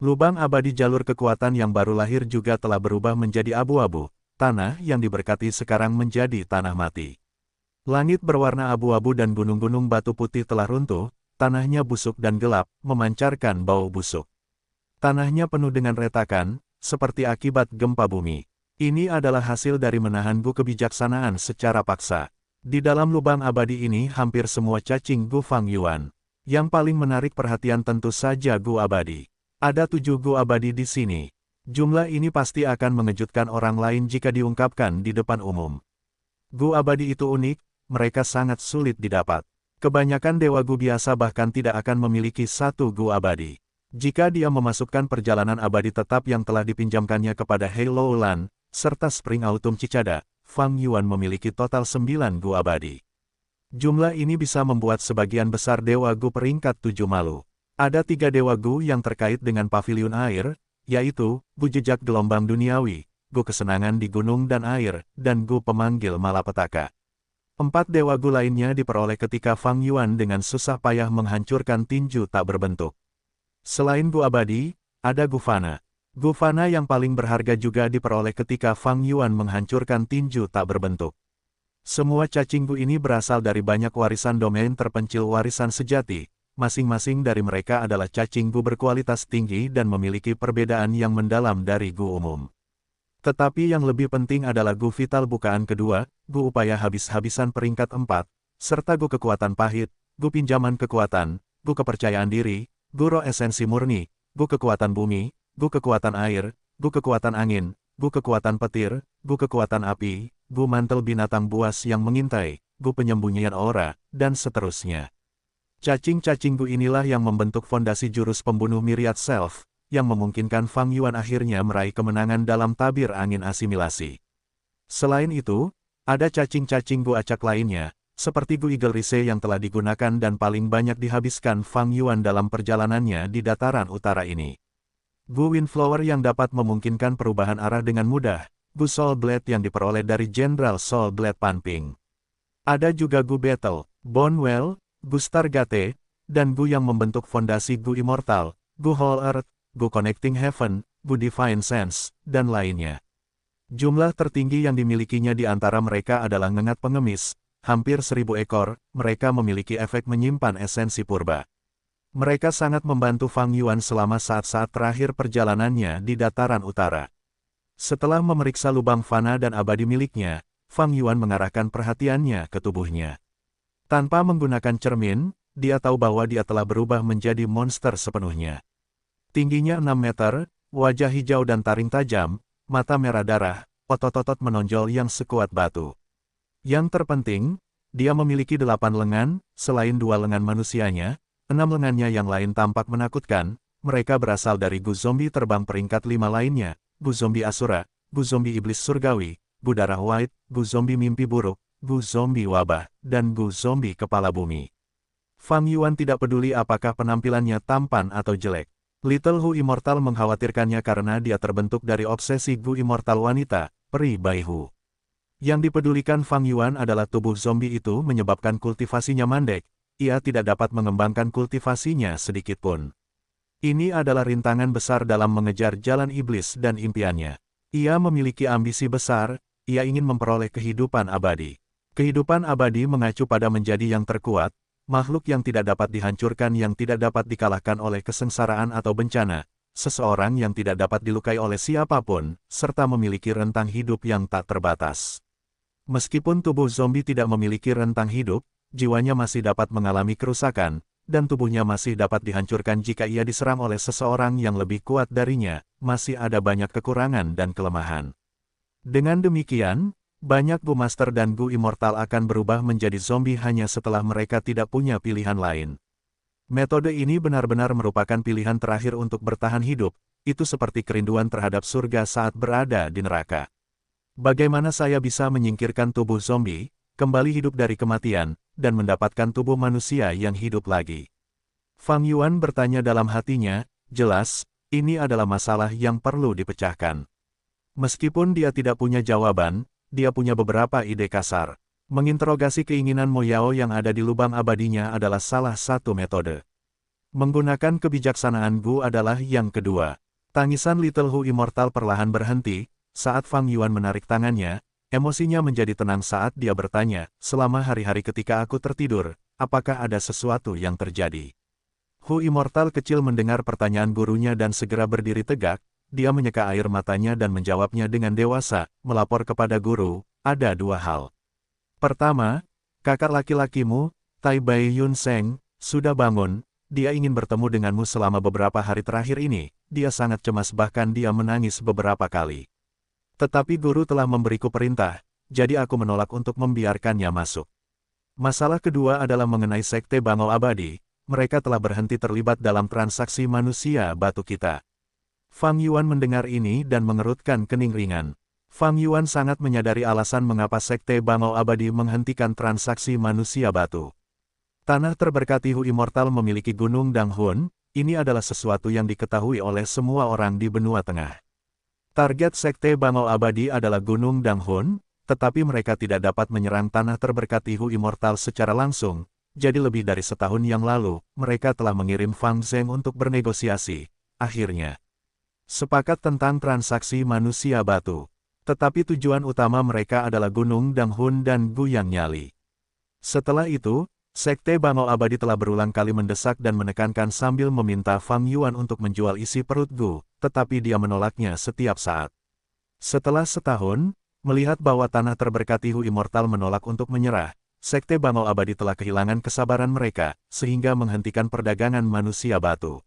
Lubang abadi jalur kekuatan yang baru lahir juga telah berubah menjadi abu-abu, tanah yang diberkati sekarang menjadi tanah mati. Langit berwarna abu-abu dan gunung-gunung batu putih telah runtuh, tanahnya busuk dan gelap, memancarkan bau busuk. Tanahnya penuh dengan retakan, seperti akibat gempa bumi. Ini adalah hasil dari menahan Gu kebijaksanaan secara paksa. Di dalam lubang abadi ini hampir semua cacing Gu Fang Yuan. Yang paling menarik perhatian tentu saja Gu abadi. Ada 7 Gu abadi di sini. Jumlah ini pasti akan mengejutkan orang lain jika diungkapkan di depan umum. Gu abadi itu unik, mereka sangat sulit didapat. Kebanyakan dewa Gu biasa bahkan tidak akan memiliki satu Gu abadi. Jika dia memasukkan perjalanan abadi tetap yang telah dipinjamkannya kepada Hei Loulan, serta Spring Autumn Cicada, Fang Yuan memiliki total 9 Gu abadi. Jumlah ini bisa membuat sebagian besar dewa Gu peringkat 7 malu. Ada 3 dewa Gu yang terkait dengan paviliun air, yaitu, Gu jejak gelombang duniawi, Gu kesenangan di gunung dan air, dan Gu pemanggil malapetaka. 4 dewa Gu lainnya diperoleh ketika Fang Yuan dengan susah payah menghancurkan tinju tak berbentuk. Selain Gu abadi, ada Gu Fana. Gu Fana yang paling berharga juga diperoleh ketika Fang Yuan menghancurkan tinju tak berbentuk. Semua cacing Gu ini berasal dari banyak warisan domain terpencil warisan sejati, masing-masing dari mereka adalah cacing Gu berkualitas tinggi dan memiliki perbedaan yang mendalam dari Gu umum. Tetapi yang lebih penting adalah Gu vital bukaan kedua, Gu upaya habis-habisan peringkat 4, serta Gu kekuatan pahit, Gu pinjaman kekuatan, Gu kepercayaan diri, Gu roh esensi murni, Gu kekuatan bumi, Gu kekuatan air, Gu kekuatan angin, Gu kekuatan petir, Gu kekuatan api, Gu mantel binatang buas yang mengintai, Gu penyembunyian aura, dan seterusnya. Cacing-cacing Gu inilah yang membentuk fondasi jurus pembunuh Myriad Self, yang memungkinkan Fang Yuan akhirnya meraih kemenangan dalam tabir angin asimilasi. Selain itu, ada cacing-cacing Gu acak lainnya, seperti Gu Eagle Rise yang telah digunakan dan paling banyak dihabiskan Fang Yuan dalam perjalanannya di dataran utara ini. Gu Windflower yang dapat memungkinkan perubahan arah dengan mudah, Gu Soul Blade yang diperoleh dari Jenderal Soul Blade Panping. Ada juga Gu Battle, Bonewell, Gu Stargate, dan Gu yang membentuk fondasi Gu Immortal, Gu Whole Earth, Gu Connecting Heaven, Gu Divine Sense, dan lainnya. Jumlah tertinggi yang dimilikinya di antara mereka adalah ngengat pengemis, hampir 1000 ekor, mereka memiliki efek menyimpan esensi purba. Mereka sangat membantu Fang Yuan selama saat-saat terakhir perjalanannya di dataran utara. Setelah memeriksa lubang fana dan abadi miliknya, Fang Yuan mengarahkan perhatiannya ke tubuhnya. Tanpa menggunakan cermin, dia tahu bahwa dia telah berubah menjadi monster sepenuhnya. Tingginya 6 meter, wajah hijau dan taring tajam, mata merah darah, otot-otot menonjol yang sekuat batu. Yang terpenting, dia memiliki 8 lengan, selain 2 lengan manusianya, 6 lengannya yang lain tampak menakutkan, mereka berasal dari Gu Zombie terbang peringkat 5 lainnya, Gu Zombie Asura, Gu Zombie Iblis Surgawi, Gu Darah White, Gu Zombie Mimpi Buruk, Gu Zombie Wabah, dan Gu Zombie Kepala Bumi. Fang Yuan tidak peduli apakah penampilannya tampan atau jelek. Little Hu Immortal mengkhawatirkannya karena dia terbentuk dari obsesi Gu Immortal wanita, Peri Bai Hu. Yang dipedulikan Fang Yuan adalah tubuh zombie itu menyebabkan kultivasinya mandek, ia tidak dapat mengembangkan kultivasinya sedikitpun. Ini adalah rintangan besar dalam mengejar jalan iblis dan impiannya. Ia memiliki ambisi besar, ia ingin memperoleh kehidupan abadi. Kehidupan abadi mengacu pada menjadi yang terkuat, makhluk yang tidak dapat dihancurkan yang tidak dapat dikalahkan oleh kesengsaraan atau bencana, seseorang yang tidak dapat dilukai oleh siapapun, serta memiliki rentang hidup yang tak terbatas. Meskipun tubuh zombie tidak memiliki rentang hidup, jiwanya masih dapat mengalami kerusakan, dan tubuhnya masih dapat dihancurkan jika ia diserang oleh seseorang yang lebih kuat darinya, masih ada banyak kekurangan dan kelemahan. Dengan demikian, banyak Gu Master dan Gu Immortal akan berubah menjadi zombie hanya setelah mereka tidak punya pilihan lain. Metode ini benar-benar merupakan pilihan terakhir untuk bertahan hidup, itu seperti kerinduan terhadap surga saat berada di neraka. Bagaimana saya bisa menyingkirkan tubuh zombie, kembali hidup dari kematian, dan mendapatkan tubuh manusia yang hidup lagi? Fang Yuan bertanya dalam hatinya, jelas, ini adalah masalah yang perlu dipecahkan. Meskipun dia tidak punya jawaban, dia punya beberapa ide kasar. Menginterogasi keinginan Mo Yao yang ada di lubang abadinya adalah salah satu metode. Menggunakan kebijaksanaan Gu adalah yang kedua. Tangisan Little Hu Immortal perlahan berhenti, saat Fang Yuan menarik tangannya, emosinya menjadi tenang saat dia bertanya, selama hari-hari ketika aku tertidur, apakah ada sesuatu yang terjadi? Hu Immortal kecil mendengar pertanyaan gurunya dan segera berdiri tegak, dia menyeka air matanya dan menjawabnya dengan dewasa, melapor kepada guru, ada dua hal. Pertama, kakak laki-lakimu, Tai Bai Yun Seng, sudah bangun, dia ingin bertemu denganmu selama beberapa hari terakhir ini, dia sangat cemas bahkan dia menangis beberapa kali. Tetapi guru telah memberiku perintah, jadi aku menolak untuk membiarkannya masuk. Masalah kedua adalah mengenai Sekte Bangau Abadi, mereka telah berhenti terlibat dalam transaksi manusia batu kita. Fang Yuan mendengar ini dan mengerutkan kening ringan. Fang Yuan sangat menyadari alasan mengapa Sekte Bangau Abadi menghentikan transaksi manusia batu. Tanah terberkati Hu Immortal memiliki Gunung Danghun, ini adalah sesuatu yang diketahui oleh semua orang di benua tengah. Target Sekte Bangau Abadi adalah Gunung Danghun, tetapi mereka tidak dapat menyerang tanah terberkati Hu Immortal secara langsung, jadi lebih dari setahun yang lalu, mereka telah mengirim Fang Zheng untuk bernegosiasi. Akhirnya, sepakat tentang transaksi manusia batu. Tetapi tujuan utama mereka adalah Gunung Danghun dan Guyang Nyali. Setelah itu, Sekte Bangau Abadi telah berulang kali mendesak dan menekankan sambil meminta Fang Yuan untuk menjual isi perut Gu, tetapi dia menolaknya setiap saat. Setelah setahun, melihat bahwa tanah terberkati Hu Immortal menolak untuk menyerah, Sekte Bangau Abadi telah kehilangan kesabaran mereka, sehingga menghentikan perdagangan manusia batu.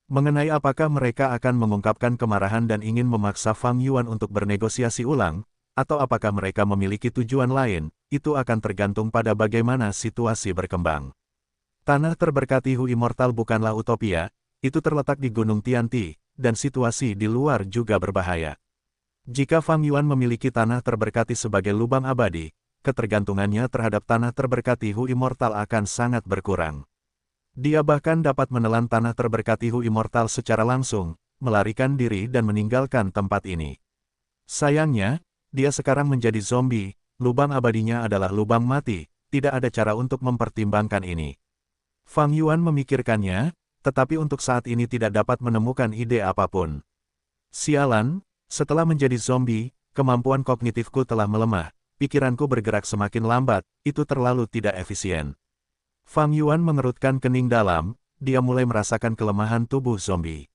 Mengenai apakah mereka akan mengungkapkan kemarahan dan ingin memaksa Fang Yuan untuk bernegosiasi ulang, atau apakah mereka memiliki tujuan lain, itu akan tergantung pada bagaimana situasi berkembang. Tanah terberkati Hu Immortal bukanlah utopia, itu terletak di Gunung Tianti, dan situasi di luar juga berbahaya. Jika Fang Yuan memiliki tanah terberkati sebagai lubang abadi, ketergantungannya terhadap tanah terberkati Hu Immortal akan sangat berkurang. Dia bahkan dapat menelan tanah terberkati Hu Immortal secara langsung, melarikan diri dan meninggalkan tempat ini. Sayangnya, dia sekarang menjadi zombie, lubang abadinya adalah lubang mati, tidak ada cara untuk mempertimbangkan ini. Fang Yuan memikirkannya, tetapi untuk saat ini tidak dapat menemukan ide apapun. Sialan, setelah menjadi zombie, kemampuan kognitifku telah melemah, pikiranku bergerak semakin lambat, itu terlalu tidak efisien. Fang Yuan mengerutkan kening dalam, dia mulai merasakan kelemahan tubuh zombie.